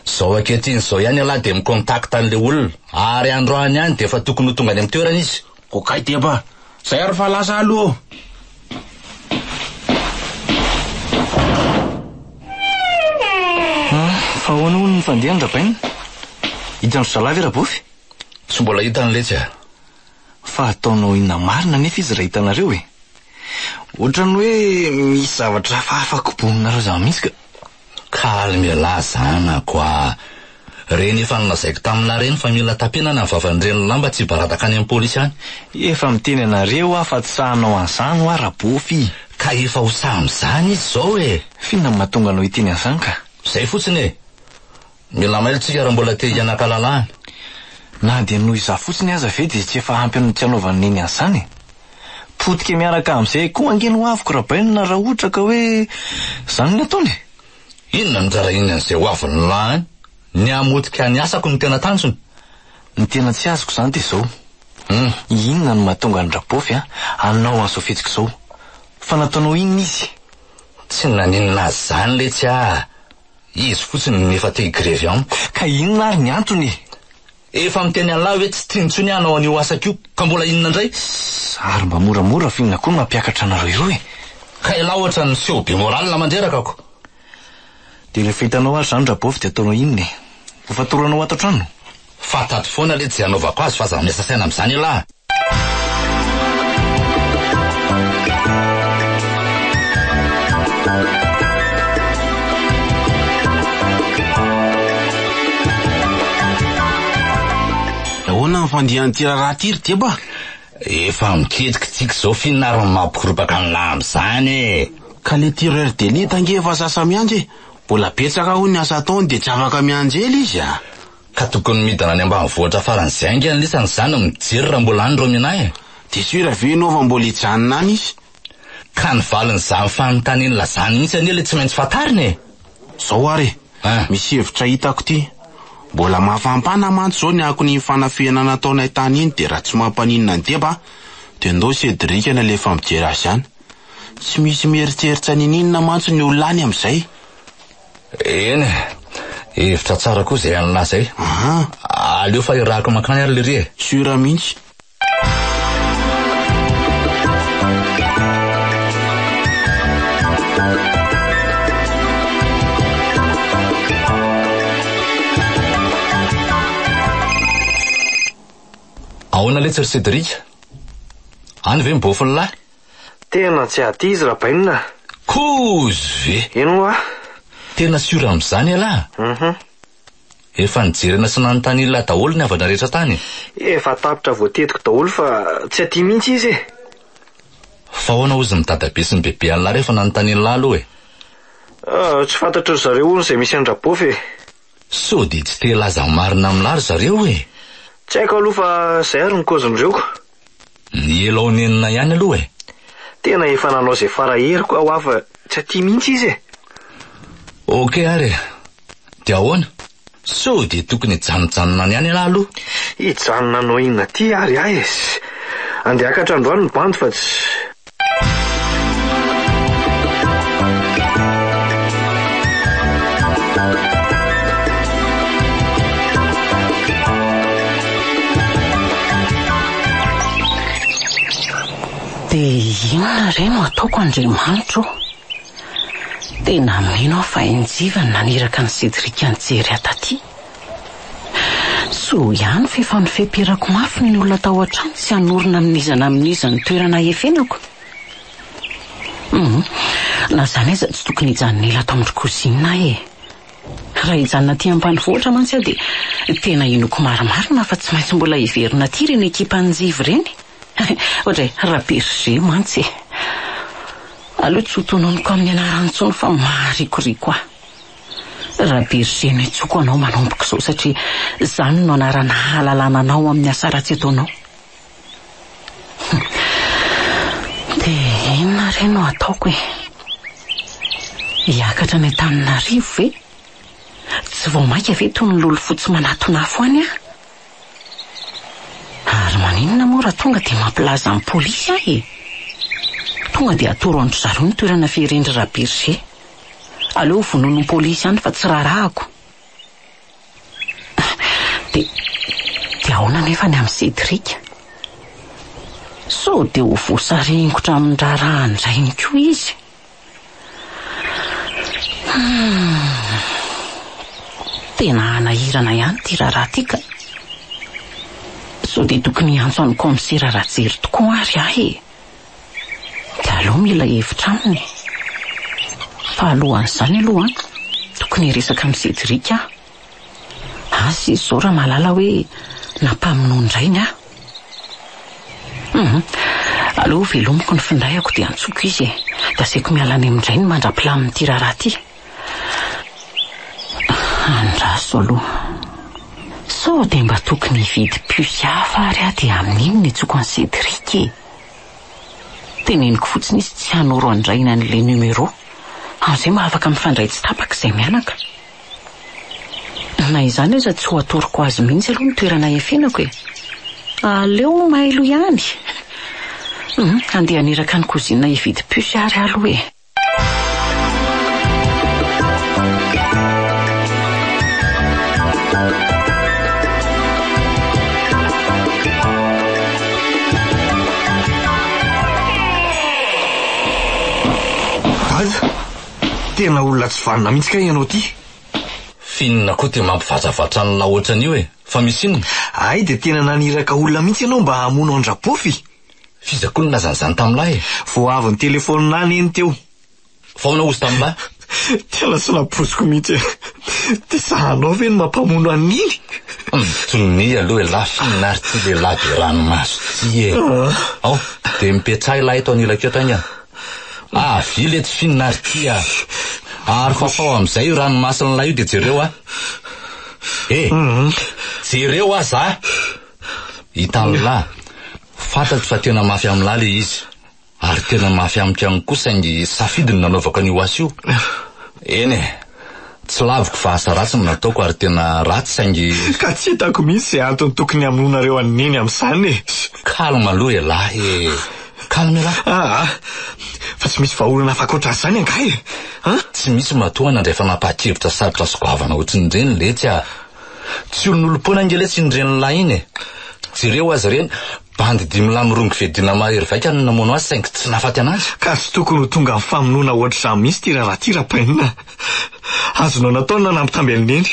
Speaker 4: Zao ankehitriny zao ihany alahy de mikontakta an'le olona, ary androany ihany de efa tokony ho tonga any amin'ny toerana izy.
Speaker 5: Kokay Teba, zay ary fa lasa aloha.
Speaker 6: Fa ahoana hono ny fandeha Rapaina? Hitan'ny Zalava Rabofy?
Speaker 4: Tsy mbola hita nyletsy.
Speaker 6: Fa ataonao inona marina nefa izy raha hitanareo e. Ohatrany hoe misy zavatra hafa koboninareo za mihitsy ka.
Speaker 4: Kalme lahy zanako a. Reny efa nolazaiko tamin'la reny fa mila tapenana ny vavan'ireny lamba tsy barataka any amin'ny polisy any.
Speaker 6: Efa miteny anareo fa tsahanao an'izany ho Rabofy.
Speaker 4: Ka efa ho sam'izany izy zao e.
Speaker 6: Finona mahatonga anao hiteny an'izany ka?
Speaker 4: Zay fotsiny e. Mila mailitsika raha mbola te hianakalalahany.
Speaker 6: Na dia noho iza fotsiny aza ve dia tsy efa ampy tsy anaovany neny an'izany. Potika miaraka amin'izay koa angeny ho aviko Rapaina raha ohatra ka hoe zany nataony.
Speaker 4: Inona no tsara inan'izay ho avy ny lahy? Ny amotika ny asako ny tena tanjony.
Speaker 6: Ny tena tsy azoko zany dia izao. Inona no mahatonga ny Rabofy anao an'izao fetsika izao? Fa nataonao inona izy?
Speaker 4: Tsy naninona zany letsy a. Izy fotsiny ny efa te higrevy amiko.
Speaker 6: Ka inona ary ny antony?
Speaker 4: Efa miteny an'lahy hoe tsy tiantsony anao an'io asako io, ka mbola inona indray?
Speaker 6: Ary mba moramora finona koa mampiakatra anareo io e.
Speaker 4: Ka ela ohatra ny seho be moralina mandreraka ako.
Speaker 6: Dia rehefa hitanao azy zany Rabofy dia ataonao inona e? Ho fatoranao ato an-trano?
Speaker 4: Fatato foana letsy izay anaovako azy fa za miasa saina amin'izany elahy.
Speaker 5: Ahoana ny fandihany tira raha tiry Teba?
Speaker 4: Efa miketrika tsika zao finariny mampikorobaka ny lahy amin'izany e.
Speaker 5: Ka le tireur d'élite ange efa sasa miandry. Mbola betsaka ho ny asa ataony de tsy afaka mianjely izy a.
Speaker 4: Ka tokony midana any ambanivohitra faran'izay ange anisany zany mijery raha mbola any rominahy e.
Speaker 5: De sura ve nova mbola hijanona any izy?
Speaker 4: Ka ny valin'izany fanontaniany lazany mihitsy anie le tsy maintsy fatariny e.
Speaker 5: Zao ary misy hevitra hitako ty. Mbola mafampana mantsy zao ny ako ny fanafihana nataonay tany iny de raha tsy mampaninona ny Teba de ndao Cédric na le fa mijery azy any. Tsy misy mieritseritra ninina mantsy ny olona any amin'izay.
Speaker 4: Eny, hevitra tsara koa zay an'lahy zay. Aleo fa irahako mankany ary le ry e.
Speaker 5: Sura mihitsy.
Speaker 4: Ahoana letsy ry Cédric? Any ve mibofy ny lahy?
Speaker 6: Tena tsy aty izy Rapaina.
Speaker 4: Kozy ve?
Speaker 6: Ino a?
Speaker 4: Tena sura amin'izany elahy? Efa nijerena sy nanontany ilay daholo ny havana rehetra tany.
Speaker 6: Efa tapitra voatetiko daholo fa tsy aty mihitsy izy e.
Speaker 4: Fa ahoana ozy midadabe sy ny bebe an'lahy rehefa nanontany lahy aloha e?
Speaker 6: Tsy fantatro zareo hono izay misy any Rabofy e.
Speaker 4: So dia tsy te laza marina amin'lary zareo e.
Speaker 6: Tsy haiko aloha fa zay ary ny kozindreo.
Speaker 4: Ny elao nenina ihany aloha e.
Speaker 6: Tena efa nanao zay faraheriko aho fa tsy aty mihitsy izy e.
Speaker 4: Okey ary. Dia ahoana? So dia tokony hijanonjanona ihany elahy aloha.
Speaker 6: Hijanona anao inona ty ary ahy e. Andeakatra androany ny bandy fa tsy...
Speaker 2: Dia inona re no ataoko Andriamanitro? Tena mino aho fa injivany naniraka ny Cédric anjery ataty. So ihany fefa ny fehperako mafy ny olona tao an-trano sy hanorina amin'iza ny toerana efenako. Na zany aiza tsy tokony hijanona ela ato amin'ny kozinina e. Raha hijanona aty ambanivohitra mantsy aho dia tena inoko marimarina fa tsy maintsy mbola hiverina aty ireny ekipanjivo ireny. Ohatray Raberger mantsy e. Aleo tsy hotononiko amin'ny anarany intsony fa marikoriko aho. Raberger no itsoko anao manomboka izao satria izany no anarana halalana anao amin'ny asa ratsy ataonao. Dia inona re no ataoko e? Hiakatra ny Antananarivo ve? Tsy vao maika ve toy ny lolo fotsy manatonafo any aho? Ary maninona moa raha tonga dia mampilaza amin'ny polisy aho e? Tonga dia atoro andro zareo ny toerana fiherendry Raberger. Aleo vonono ny polisy any fa tsy rarahako. dia ahoana nefa ny amin'ny Cédric? So dia ho voasaringotra amin'ny raharaha indray ny koa izy. Tena hanahirana ihany ty raharaha ty ka. So dia tokony antso any komisera Rajery tokoa ary ahy. Dia aloha mila hevitra aminy. Fa alohan'izany aloha tokony resaka amin'ny Cédric aho. Asy izy zao raha mahalala hoe nampamono indrainy aho. Aloha velomiko ny findaiko dia antsoko izy dia asiako miala any amin'indray ny mandra-pilamin'ny amin'ity raharaha ty. Andraso aloha. So dia mba tokony hividy puce hafa ary aho dia amin'iny ny tsoko an'i Cédric. Teneniko fotsiny izy tsy hanoro andraina an'ilay numéro. Amin'izay mahafaka mifandray tsy tapaka izay mianaka. Na izany aza tsy ho atoroko azy mihitsy aloha ny toerana iafenako e. Aleo mailo ihany. Andeha aniraka ny kozina hividy puce ary aloha e.
Speaker 6: Tena olona tsy vanina mihitsy ka ianao ty.
Speaker 4: Finina koa dia mampivazavatra ny laohatran'io e. Fa misy inona?
Speaker 6: Ay dia tena naniraka olona mihitsy ianao mba hamono andrapofy.
Speaker 4: Fizakony nazan'izany tamin'lahy e.
Speaker 6: Vao avy ny telefonina eny teo.
Speaker 4: Faona ozy tamin'lahy?
Speaker 6: Tena sy naposiko mihitsy. Dia sahanao ve ny mampamono an'iny?
Speaker 4: Tsony aloha e lahy finina ary ty lehilahy be ranomaso ty e. Ao, dia mipetraha ilahy eto anilakeo tany a. Vily tsy finina ary ty a. Ary fafao amin'izay io ranomason'ilay io dia jereo a. Jereo aza a. Hitan'lahy, fantatro fa tena mafy amin'lahy le izy. Ary tena mafy amiko ihany koa saingy safidy ny nanaovako an'io asy io. Eny e, tsy laviko fa asa ratsy no nataoko ary tena ratsy saingy.
Speaker 6: Ka tsy hitako mihitsy izay antony tokony hamononareo an'iny amin'izany e.
Speaker 4: Kalma aloha e lahy e. Kalma lahy.
Speaker 6: Fa tsy misy vahaolana afakoatra izany angahy e.
Speaker 4: Tsy misy matoa nandray fanapahan-kevitra sarotra sy goavana ohatrin'ireny letsy a. Tsy olon'olom-pona angeletsy indreny lahy iny e. Jereo azy ireny bandy 5 lahy mirongo vedina mahery vaika no namono azy saingy tsy nahafaty anazy. Ka
Speaker 6: tsy tokony ho tonga amin'ny famonoana ohatr'izany mihitsy ty raharaha ty rapainina. Azonao nataony nanampitamby an'iny.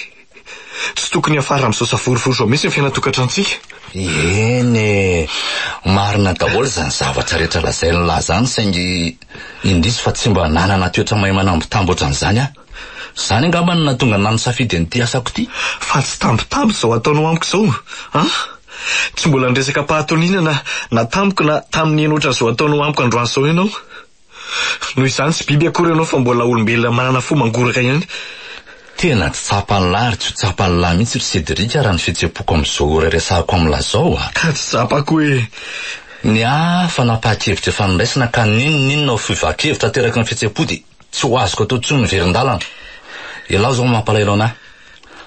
Speaker 6: Tsy tokony afara amin'izao savorovory zao mihitsy ny fiainatokantrantsika.
Speaker 4: Eny, marina daholo zany zavatra rehetra lazainy lahy zany saingy indrisy fa tsy mba nanana toetra mahay manambitamby ohatran'izany a. Zany angamba no natonga nano safidy an'ity asako ty.
Speaker 6: Fa tsy tambitamby zao ataonao amiko zao. Tsy mbola nresaka pahatoniana na tamiko na tamin'ny eny ohatran'izao ataonao amiko androany zao ianao. Noho izany tsy biby akory ianao fa mbola olombelona manana fo mangoraka ihany.
Speaker 4: Tena tsy tsapany lahy ary tsy tsapany lahy mihitsy ry Cédric raha ny fihetseham-poko amin'izao reresahako amin'ny zao a.
Speaker 6: Ka tsy tsapako e.
Speaker 4: Ny fanapahan-kevitra efa niraisina ka ninona ho fivahan-kevitra teraka ny fihetseham-po dia tsy ho azoko atao tsony ny verin-dalana. Ilao zao mampalahelo anahy.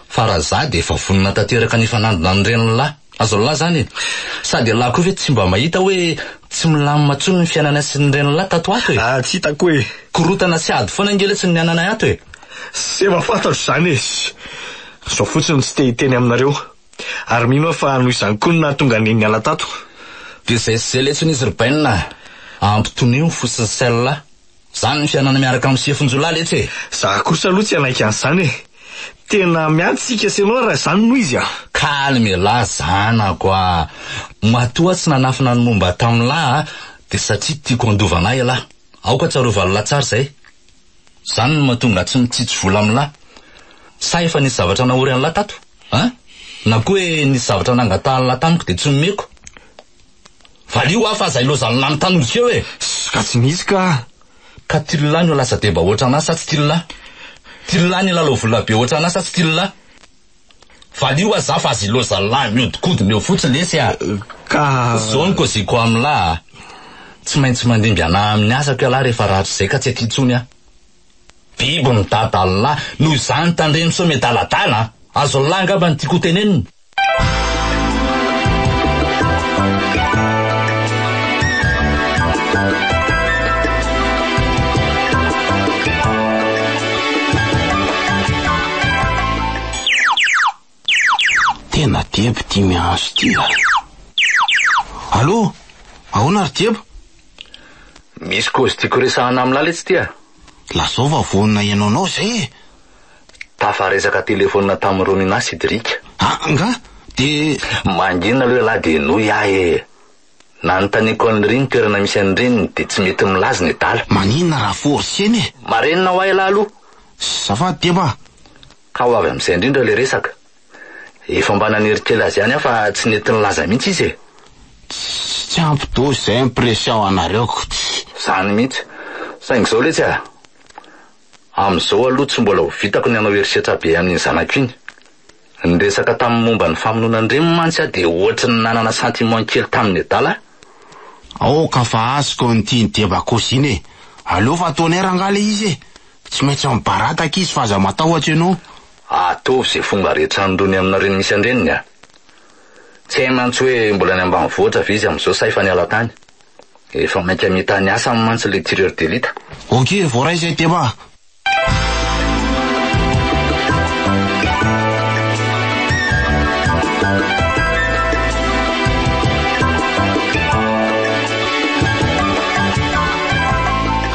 Speaker 4: Fa raha za dia efa vonona tanteraka ny fanandina an'ireny lahy. Azo lahy zany e. Sady lahy koa ve tsy mba mahita hoe tsy milamina tsony ny fiainana sy nireny lahy tato ato e.
Speaker 6: Tsy hitako e.
Speaker 4: Korotana sy ady foana angeletsy ny ananay ato e.
Speaker 6: Sy efa fantatro izany e. Zao fotsiny tsy te hiteny aminareo. Ary mino fa noho izany koa no nahatonga ny niala tato.
Speaker 4: Dia izay letsony izy ribainina. Ampitonio fotsiny sella. Zany ny fiainana miaraka amin'ny sefonjolahy letsy e.
Speaker 6: Za kosa aloha tsy anaiky an'izany e. Tena miantsika sy ianao raha izany noho izy a.
Speaker 4: Kalme lahy zanako a. Matoa tsy nanafina ny momba tamin'ny lahy dia satria tiako andovana lahy. Aoka tsarovalo latsara izay. Zany no mahatonga tsy mitsitsy vola amin'ny lahy. Sa efa nisy zavatra nahory an'lahy tato? Na koa hoe nisy zavatra nangatahany lahy tamiko dia tsy nomeko. Valio afa aza ilozany lahy mitanondrika eo e.
Speaker 6: Ka tsy nisy ka.
Speaker 4: Ka tilolahy no lasa deba ohatrana sa tsy tilolahy? Tilolahy ny lalao vola be ohatrana sa tsy tilolahy? Valio aza fa aza ilozany lahy miodikodiny eo fotsiny lesy a.
Speaker 6: Ka
Speaker 4: zao ny koziko amin'ny lahy. Tsy maintsy mandimby ana amin'ny asako lahy rehefa rahatr' izay ka tsy aty-tsony a. Biby mitadala lahy noho izany tandreny so medaladala. Azo lahy angamba ny tiako teneniny.
Speaker 5: Tena Diebo tia miandro tia. Allô? Ahoana ry Diebo?
Speaker 4: Misy kozy tiako resahana amin'ny lalitsy tia.
Speaker 5: Lazao vavonina ianao zay.
Speaker 4: Tafaresaka telefonina tamin'ny Romina Cédric.
Speaker 5: Nga? De
Speaker 4: mangina aloha lahy de noy ahy. Nanontaniako an'ireny toerana misy an'ireny de tsy mety milaza ny dala.
Speaker 5: Maninona raha forseny e?
Speaker 4: Marenina ho ahy lahy aloha.
Speaker 5: Zafady Diebo.
Speaker 4: Ka ho avy amin'izay indrindra le resaka. Efa mba nanerikely azy ihany fa tsy nety nilaza mihitsy izy e.
Speaker 5: Tsy ampy dosy zay impression anareoko.
Speaker 4: Zany mihitsy. Saingy zao letsy a. Amin'izao aloha tsy mbola ho vitako ny hanao eritreritra be amin'iny zanako iny. Ny resaka tamin'ny momba ny famonoana an'ireny mantsy a de ohatry ny nanana sentiment kely tamin'ny dala.
Speaker 5: Ka fa azoko ny tiany Diebo akosiny e. Aleo fa ataonay rangala izy e. Tsy maintsy mibarataka izy fa aza matahotra ianao.
Speaker 4: Ataovy zay fomba rehetra androny aminareny misy andreniny a. Tsy hay mantsy hoe mbola ny ambanivohitra ve izy amin'izao sa efa niala tany. Efa mainka mita ny asa mantsy le tireur d'élite.
Speaker 5: Ok, voaray zay Diebo.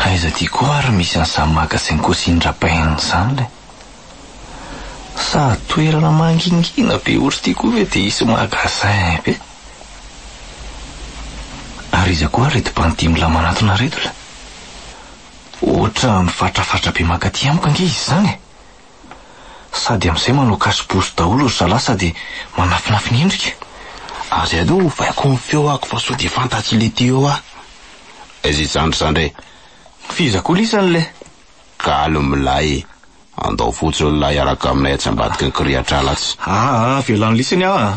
Speaker 6: Aiza ty koa ary misy an'izany magasin cosine rapainy zany le. Sa toerana mangingina be ohatry ty koa ve de isy magasin be. Ary iza koa reto mpandimla manatona reto le. Oatra mifatrafatra be makaty amiko ange izy zany. Sady amin'izay manao kasiposy daholo ry zalahy sady manafinafy ny endrika.
Speaker 5: Azy aloha vaiko ny feo ako fa so de fantatsy le teo a. Izy zandry.
Speaker 6: Fiza koa lisany le.
Speaker 5: Kalo milay. Andao fotsiny lay araka aminay tsy ambadika ny kiriatralatsy.
Speaker 6: Velano lisany aho.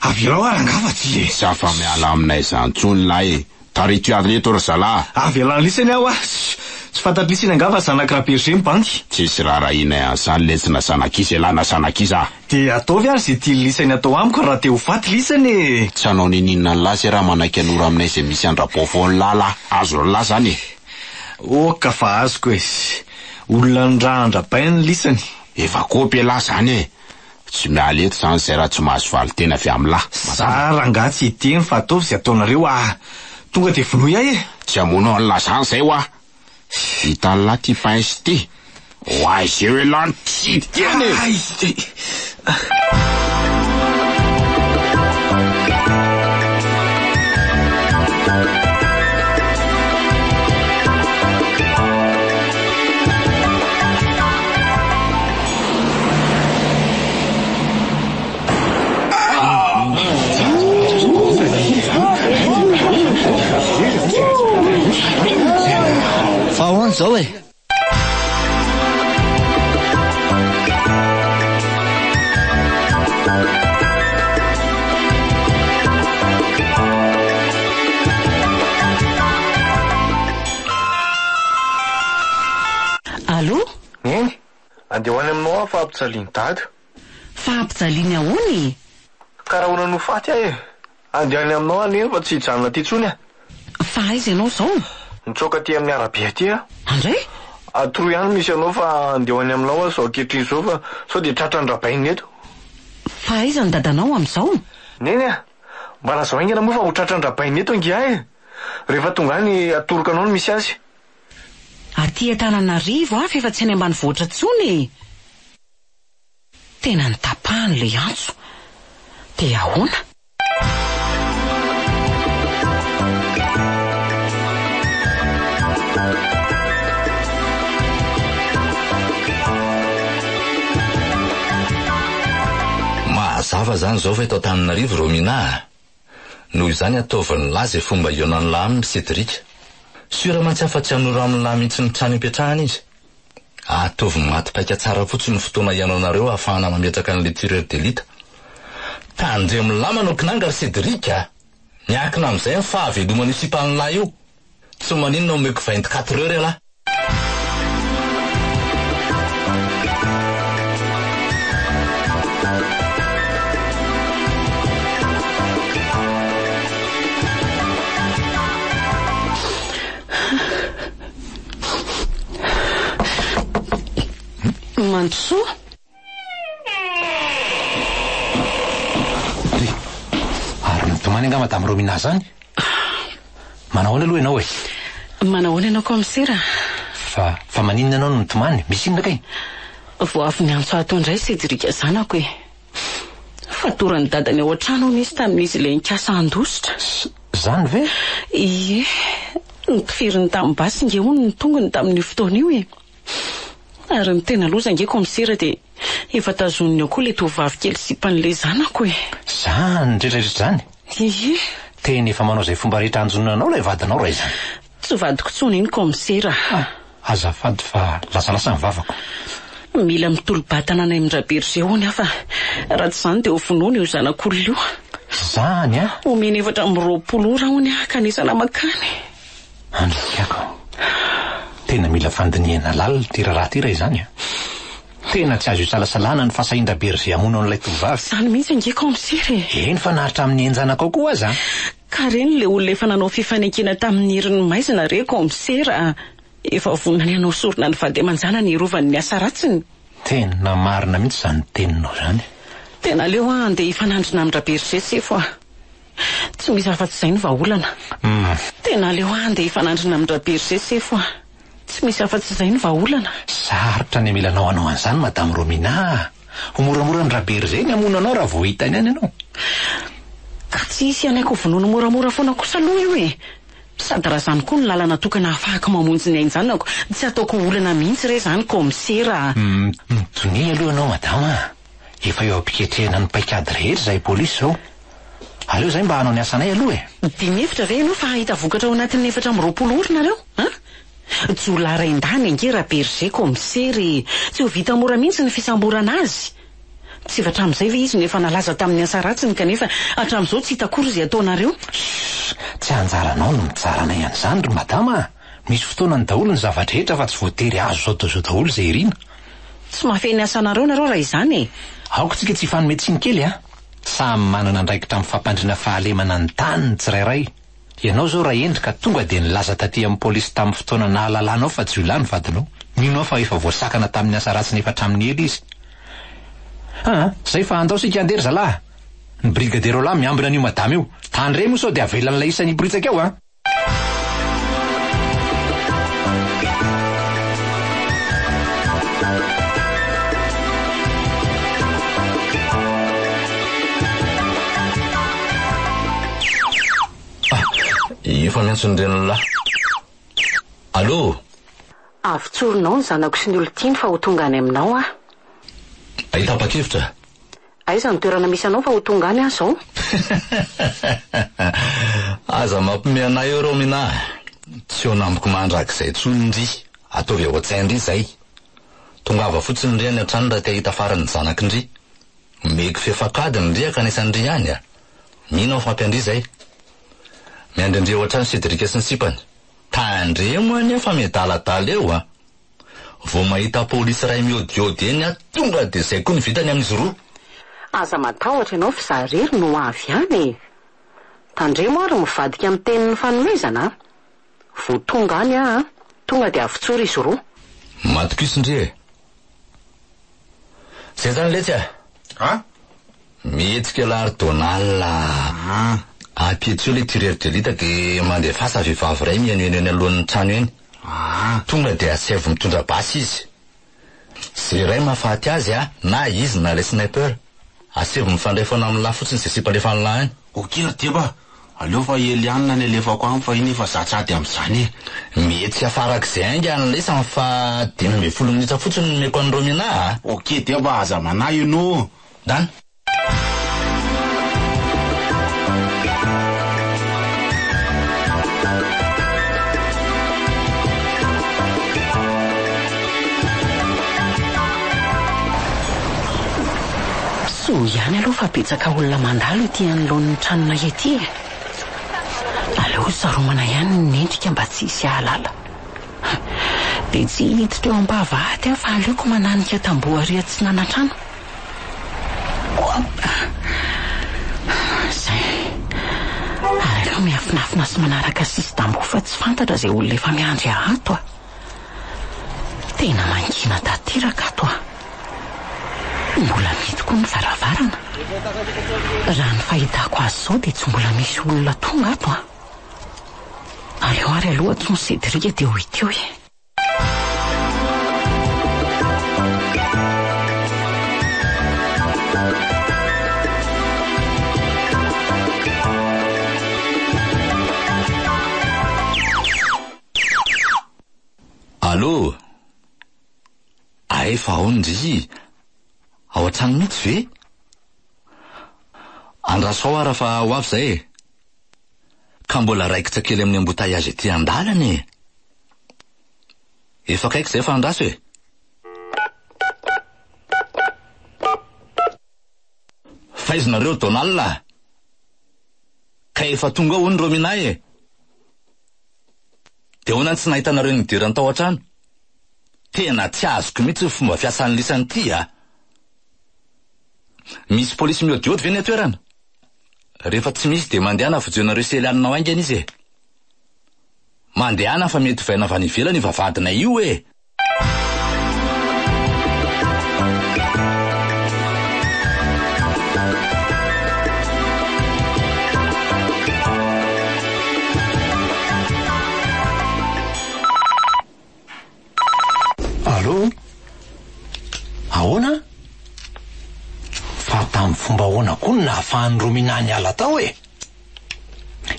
Speaker 6: Avelao angafa ty e.
Speaker 5: Tsy afa miala aminay zany tsony lay. Tarito aleto ry zalahy.
Speaker 6: Velano lisany aho a. Tsy fantatry lisany angafa zanak'i Raberger mibanky.
Speaker 5: Tsisy rarahinay an'izany letsina zanak'izy elana zanak'iza.
Speaker 6: De ataovy ary zay tia lisany atao amiko raha te ho faty lisany e.
Speaker 5: Tsy hanao nininona ny lasy raha manaiky anora aminay zay misy andrapofony lala. Azo la zany.
Speaker 6: Ka fa azoko e. Olona ny raha andrapainy lisany.
Speaker 5: Efa kopy la zany e. Tsy miala eto zany zay raha tsy mahazo valy tena avy amin'ny lahy.
Speaker 6: Zara nga tsy hiteny fa ataovy zay ataonareo tonga de vonoy ahy e.
Speaker 5: Tsy amono an'la zany zay hitan'ny lahy ty painsy ty. Oay zay hoe lany tsy tiany e.
Speaker 7: Fa hoany zao e.
Speaker 2: Allô?
Speaker 6: Andeho any aminao aho fa ampijaliany dady.
Speaker 2: Fa ampijaliany ahoany?
Speaker 6: Karaha no faty ahy e. Andeho any aminao aneny fa tsy hijanona ty tsony a.
Speaker 2: Fa aiza ianao zao?
Speaker 6: Nitsoka ty amin'ny arabe ty a.
Speaker 2: Andray?
Speaker 6: Atoro ihany misy anao fa andeho any aminao aho zao ankehitriny zao fa sao de tratra ny rabainy eto.
Speaker 2: Fa aiza ny dadanao amin'izao?
Speaker 6: Neny a. Mba lazao aingana moa fa ho tratra ny rabainy eto ange ahy. Rehefa tonga any atoroka anao no misy azy.
Speaker 2: Aty Antananarivo fa efa tsy any ambanivohitra tsony. Tena nitapahany le antso. De ahoana?
Speaker 4: Mazava zany zao fa eto Antananarivo Romina. Noho izany ataovany lahy zay fomba ionany lahy amin'ny Cédric. Siramantsi afa-tsy hanora amin'ny lahy mihitsy ny trano ipetrahany izy. Ataovy matipaika tsara fotsiny ny fotoana ianao ahafahana mametraka an'le tireur d'élite. Tandremo lahy manao kinanga ry Cédric a. Miakina amin'izay ny fahavelomany io sipan'ny lahy io. Tsy maninona omeko 24 heures lahy.
Speaker 2: Mandrosoa?
Speaker 3: zany anga madame Romina zany. Manao ahoana aloha ianao e?
Speaker 2: Manao ahoana ianao commissaire?
Speaker 3: Fa maninona ianao no nitomany? Misy inona kay?
Speaker 2: Vao avy niantso ato indray Cédric zanako e. Fatorany dadany ao an-trano nisy tamin'izy ilay nikasa andositra.
Speaker 3: Zany ve?
Speaker 2: Ie, nitifiriny tamin'ny basy nge hono ny tongony tamin'ny fotoana io e. Ary ny tena loza nge commissaire dia efa tazoniny ao koa le tovavy kely sipan'ilay zanako e.
Speaker 3: Zany rehetrarehetra zany?
Speaker 2: Ie.
Speaker 3: Tena efa manao izay fomba rehetra anjononanao ilay vadinao ray zany.
Speaker 2: Tsy vadiko tsony iny commissaire.
Speaker 3: Azafady fa lasalasa ny vavako.
Speaker 2: Mila mitolo-batana anay Mindraberger hony afa raha tsy zany dia ho vonoana io zanak'olona io.
Speaker 3: Zany a?
Speaker 2: Omeny 420 ora hony kanesana makany.
Speaker 3: Andrikako. Tena mila fandiniana lalina ty raha ty ray zany a. Tena tsy azo salasalana ny fasahin-Draberger hamono an'ilay tovavy.
Speaker 2: Zany mihitsy nge commissaire.
Speaker 3: Eny fa nahatra amin'ny enjanako koa aza.
Speaker 2: Ka reny le olona efa nanao fifanekena tamin'ny herin'ny maizina re commissaire. Efa vonany anao sorona ny vady aman-jana ny rovany ny asa ratsiny.
Speaker 3: Tena marina mihitsy zany teninao zany.
Speaker 2: Tena leo andeha hifanandrina Mindraberger sefo a. Tsy misy afa-tsy izay ny vahaolana. Tena leo andeha hifanandrina Mindraberger sefo a. Tsy misy afa-tsy izay ny vahaolana.
Speaker 3: Sarotra ny milanao anao an'izany madame Romina. Ho moramora ny Draberger ny hamono anao raha vao hitany any ianao.
Speaker 2: Ka tsy isy anayko vonoana moramora foana kosa aloha io e. Sady raha zany koa ny lalana tokana ahafahako mamonjy ny ain-janako, tsy ataoko olana mihitsy re zany commissaire.
Speaker 3: Mitony aloha ianao madama. Efa eo am-piketrehana ny paikady rehetra izay polisy zao. Aleo zay mba hanao ny asanay aloha e. 10
Speaker 2: efitra ve ianao fa hahita vokatra ao anatin'ny 420 ora nareo? Jola raindany ange Draberger commissaire. Tsy ho vita mora mihitsy ny fisamborana azy. Tsy efa hatramin'izay ve izy nefa nalaza tamin'ny asa ratsiny kanefa hatramin'izao tsy hita akory izay ataonareo?
Speaker 3: Tsy anjaranao no mitsaranay an'izany ry madama. Misy fotoana ny daholo ny zavatra rehetra fa tsy voatery azo zao daholo izay irina.
Speaker 2: Tsy mahafehy ny asanareo nareo raha izany e.
Speaker 3: Aoko tsika tsy hifanome tsiny kely a. Samy manana andraikitra amin'ny fampandrina fahalemana ny taniny tsirairay. Ianao zao raha endrika tonga dia nilaza taty amin'ny polisy tamin'ny fotoana nahalalanao fa tsy ilany vadinao. Mino fa efa voasakana tamin'ny asa ratsiny efa hatramin'ny ela izy. Zay fa andao sika andery zalahy. Ny brigadero lahy miambina an'io madama io. Tany re moa sao dia avelan'ilay isan'ny britsaka eo a.
Speaker 4: Efa miantso ny ren'olona. Allô?
Speaker 2: Avitsorinao ny zanako sy ny olon-tiany fa ho tonga any aminao a.
Speaker 4: Ahita pakevitra?
Speaker 2: Aiza ny toerana misy anao fa ho tonga any aho zao?
Speaker 4: Aza mampime anay eo Romina. Tsy eo namiko mandrakizay tsony ndry. Ataovy ao an-tsaindry zay. Tongava fotsiny ndry any an-trano raha te hahita farany zanaka ndry. Meko fefakady ndry akanesany ndry any a. Mino fampiandry zay. Miandrindre ao an-trano Cédric sy ny sipany. Tandre moa nefa miadaladala eo a. Vao mahita polisy ray miodiody eny a, tonga dia zay koa ny vitany amin'izy roa.
Speaker 2: Aza matahotra ianao fa zarery no avy any e. Tandre moa ary mivadika amin'ny tenin'ny fanomezana. Vao tonga any a, tonga dia avitsory izy roa.
Speaker 4: Matokisy ndry e. Zay zany letsy a? Mihetsika lardonala. Apietsio le tireur de lita ke mandefasa vehivavy ray mihaino eny alohan'ny trano eny. Tonga dia asevy mitondra basy izy. Zay ray mahafaty azy a, na izy na le sniper. Asevy mifandray foana amin'ny lahy fotsiny zay sipalefa ny lahy any.
Speaker 5: Okira deba. Aleo fa Eliana ny elefako aminy fa iny efa zatsady amin'izany.
Speaker 4: Mety afarak'izay ainga ny lesany fa 12 minitra fotsiny meko an'ny Romina.
Speaker 5: Ok deba aza manahy ino.
Speaker 4: Dan.
Speaker 2: So ihany aloha fa betsaka olona mandalo ety anoloan'ny tranona ety e. Aleo saromana ihany ny endrika mba tsy hisy ahalala. Dia tsy hiditra eo am-bavahady fa aleoko mananika tamboho-aria tsy nanatrano. Zay. Aleo miafinafina sy manaraka sisy tamboho fa tsy fantatra izay olona efa miandry ato a. Tena mangina tateraka ato a. Mbola mety koa ny varavarana. Raha ny fahitako azy zao dia tsy mbola misy olona tonga ato a. Aleo ary aloha tsy Cédric dia ho hita eo e.
Speaker 4: Allô? Efa aonjy ao an-trano mihitsy ve? Andraso ara fa ho avy zay e. Ka mbola raikitra kely amin'ny embouteillage ety an-dalana e. Efa kaiky zay fa andraso e. Faizonareo Donald? Ka efa tonga ao ny Rominay e. De hoana tsy nahitanareo ny dirany tao an-trano? Tena tsy azoko mihitsy fomba fiasan'ny lisany ty a. Misy polisy miodiody ve ny atoerana? Rehefa tsy misy de mandehana fojonareo selianinao aingana izy e. Mandehana fa mety vaina avy any ivelany vavadina io e.
Speaker 3: Allô? Ahoana? Fa tamin'ny fomba ahoana koa no nahafahan'ny Rominany ala tao e?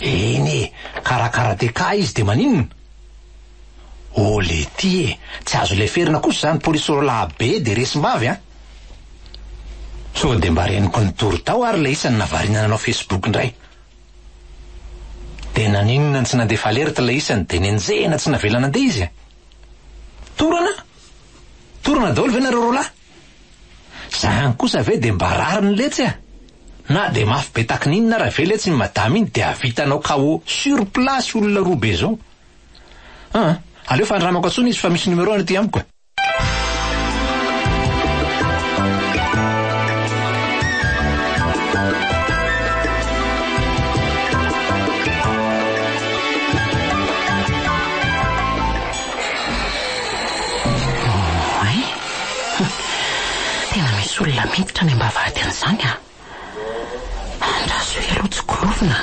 Speaker 3: Eny, karakara teka izy de maninona? Le ty e, tsy azo le ferina kosa zany polisy be de resim-bavy a. So de mba reniko ny tory tao ary le isany navarinana anao Facebook indray. Tena ninona tsy nandefa alerta le isany de nenjehana tsy navelana andeha izy. Torana daholo ve nareo roalahy? Zany kosa ve de mba rariny letsy a? Na de mafy be takininona raha ve letsy ny madama iny de avitanao KO sur place olona roa be zao. Aleo fandramako antsony izy fa misy numéro any ty amiko.
Speaker 2: Tena misy olona miditra ny ambavahady an'izany a. Andraso aloha tsy golovina.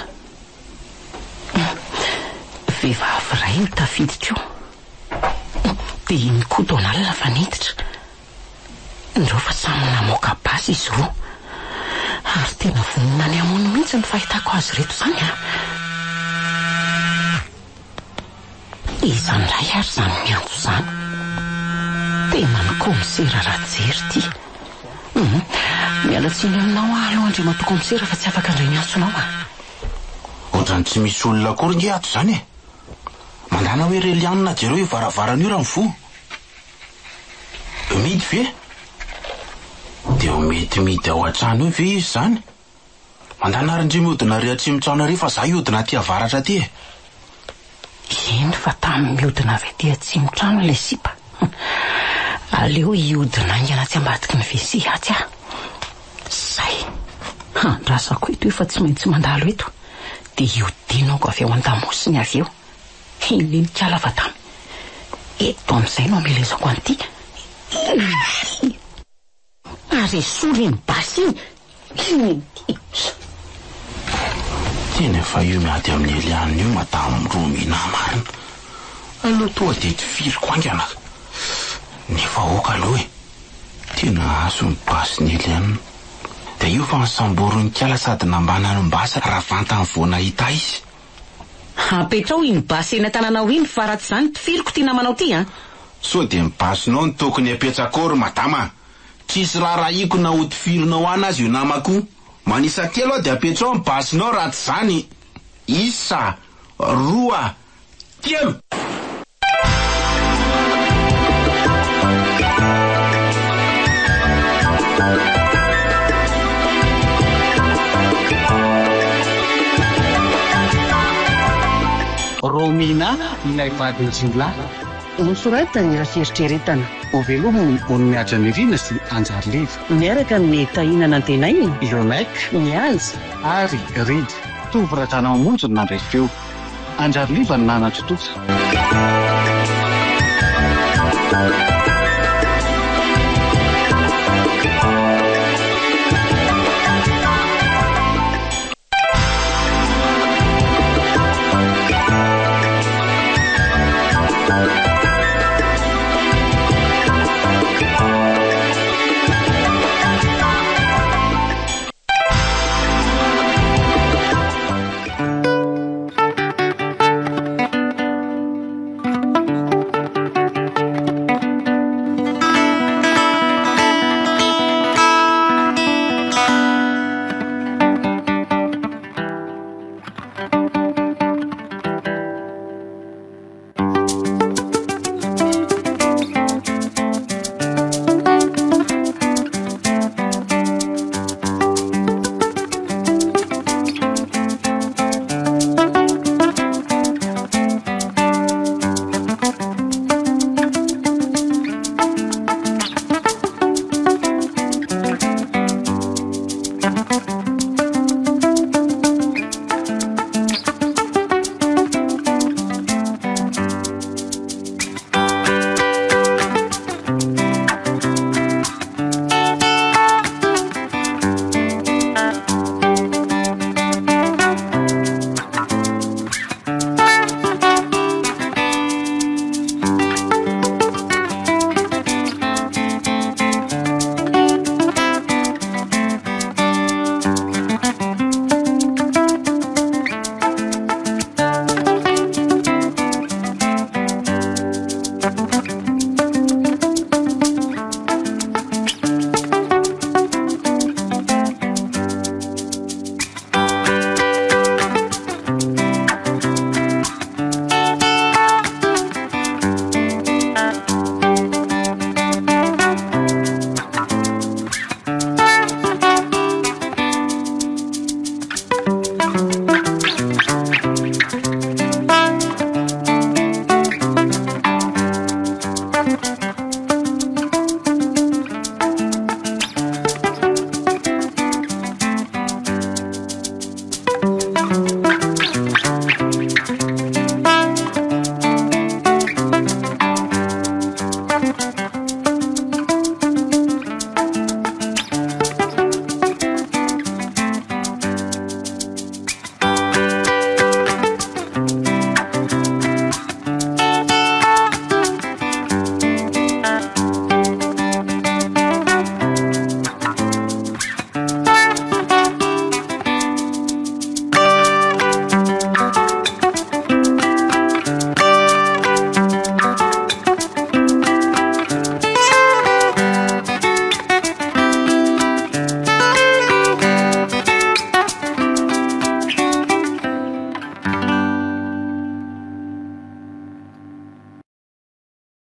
Speaker 2: Vehivavy iray no tafiditra eo. Dia iny koa Donald fa niditra. Ndreo fa samy namoaka basy izy roa. Ary tena vonona ny amono mihitsy ny fahitako azy reto zany a. Izany ray ary zany miantso zany. Tena ny komisera raha jery ty. Miala tsiny aminao aloha Andriamato komisera fa tsy afaka indray miantsonao a.
Speaker 5: Ohatrany tsy misy olona akory nge ato zany e. Mandana hoe relianina jereo io varavarana io raha mifo. Midy ve? De mety ao an-trano io ve izy zany? Mandana arindry miodina Riatsimontsana ry fa za iodina aty avaratra ty e.
Speaker 2: Iny fa tamin'ny miodina avy aty Atsimontrano le sipa. Aleo iodina aingana tsy ambadiky ny WC aty a. Zay. Andrasako eto efa tsy maintsy mandalo eto. De iodinako avy ao an-damosiny avy eo. Iny mikala fa tamy. Eto amin'izay no amelezako an'ity. Ary sory ny basy iny.
Speaker 5: Tena efa io miady amin'ny Eliane io madame Romina marina. Aloha toa de ty filoko aingana. Nefa oka aloha e. Tena azo ny basy ny Eliane. De io fa nysamborony kiala sady nambana ny mbasa raha vantany voana hita izy.
Speaker 2: Apetrao iny basy eny an-tananao iny fa raha tsy zany ty filoko ty namanao ty a.
Speaker 5: So de mibasinao ny tokony apetrakory madama. Tsisy raharahiko na ody filonao ana azy io namako. Manisa telo de apetrao ny basinao raha tsy zany. Isa, roa, telo.
Speaker 1: Romina, ilay vadin-jila.
Speaker 2: Nosoratany asieritreretana.
Speaker 1: Ovelomony voninahitra ny rina sy anjariliva.
Speaker 2: Miaraka ny tahinana antenainy.
Speaker 1: Ionek,
Speaker 2: Ny azy.
Speaker 1: ary ridy. Tovoratrana mamonjy nandray feo. Anjariliva ny nanatro tosa.
Speaker 8: Thank you.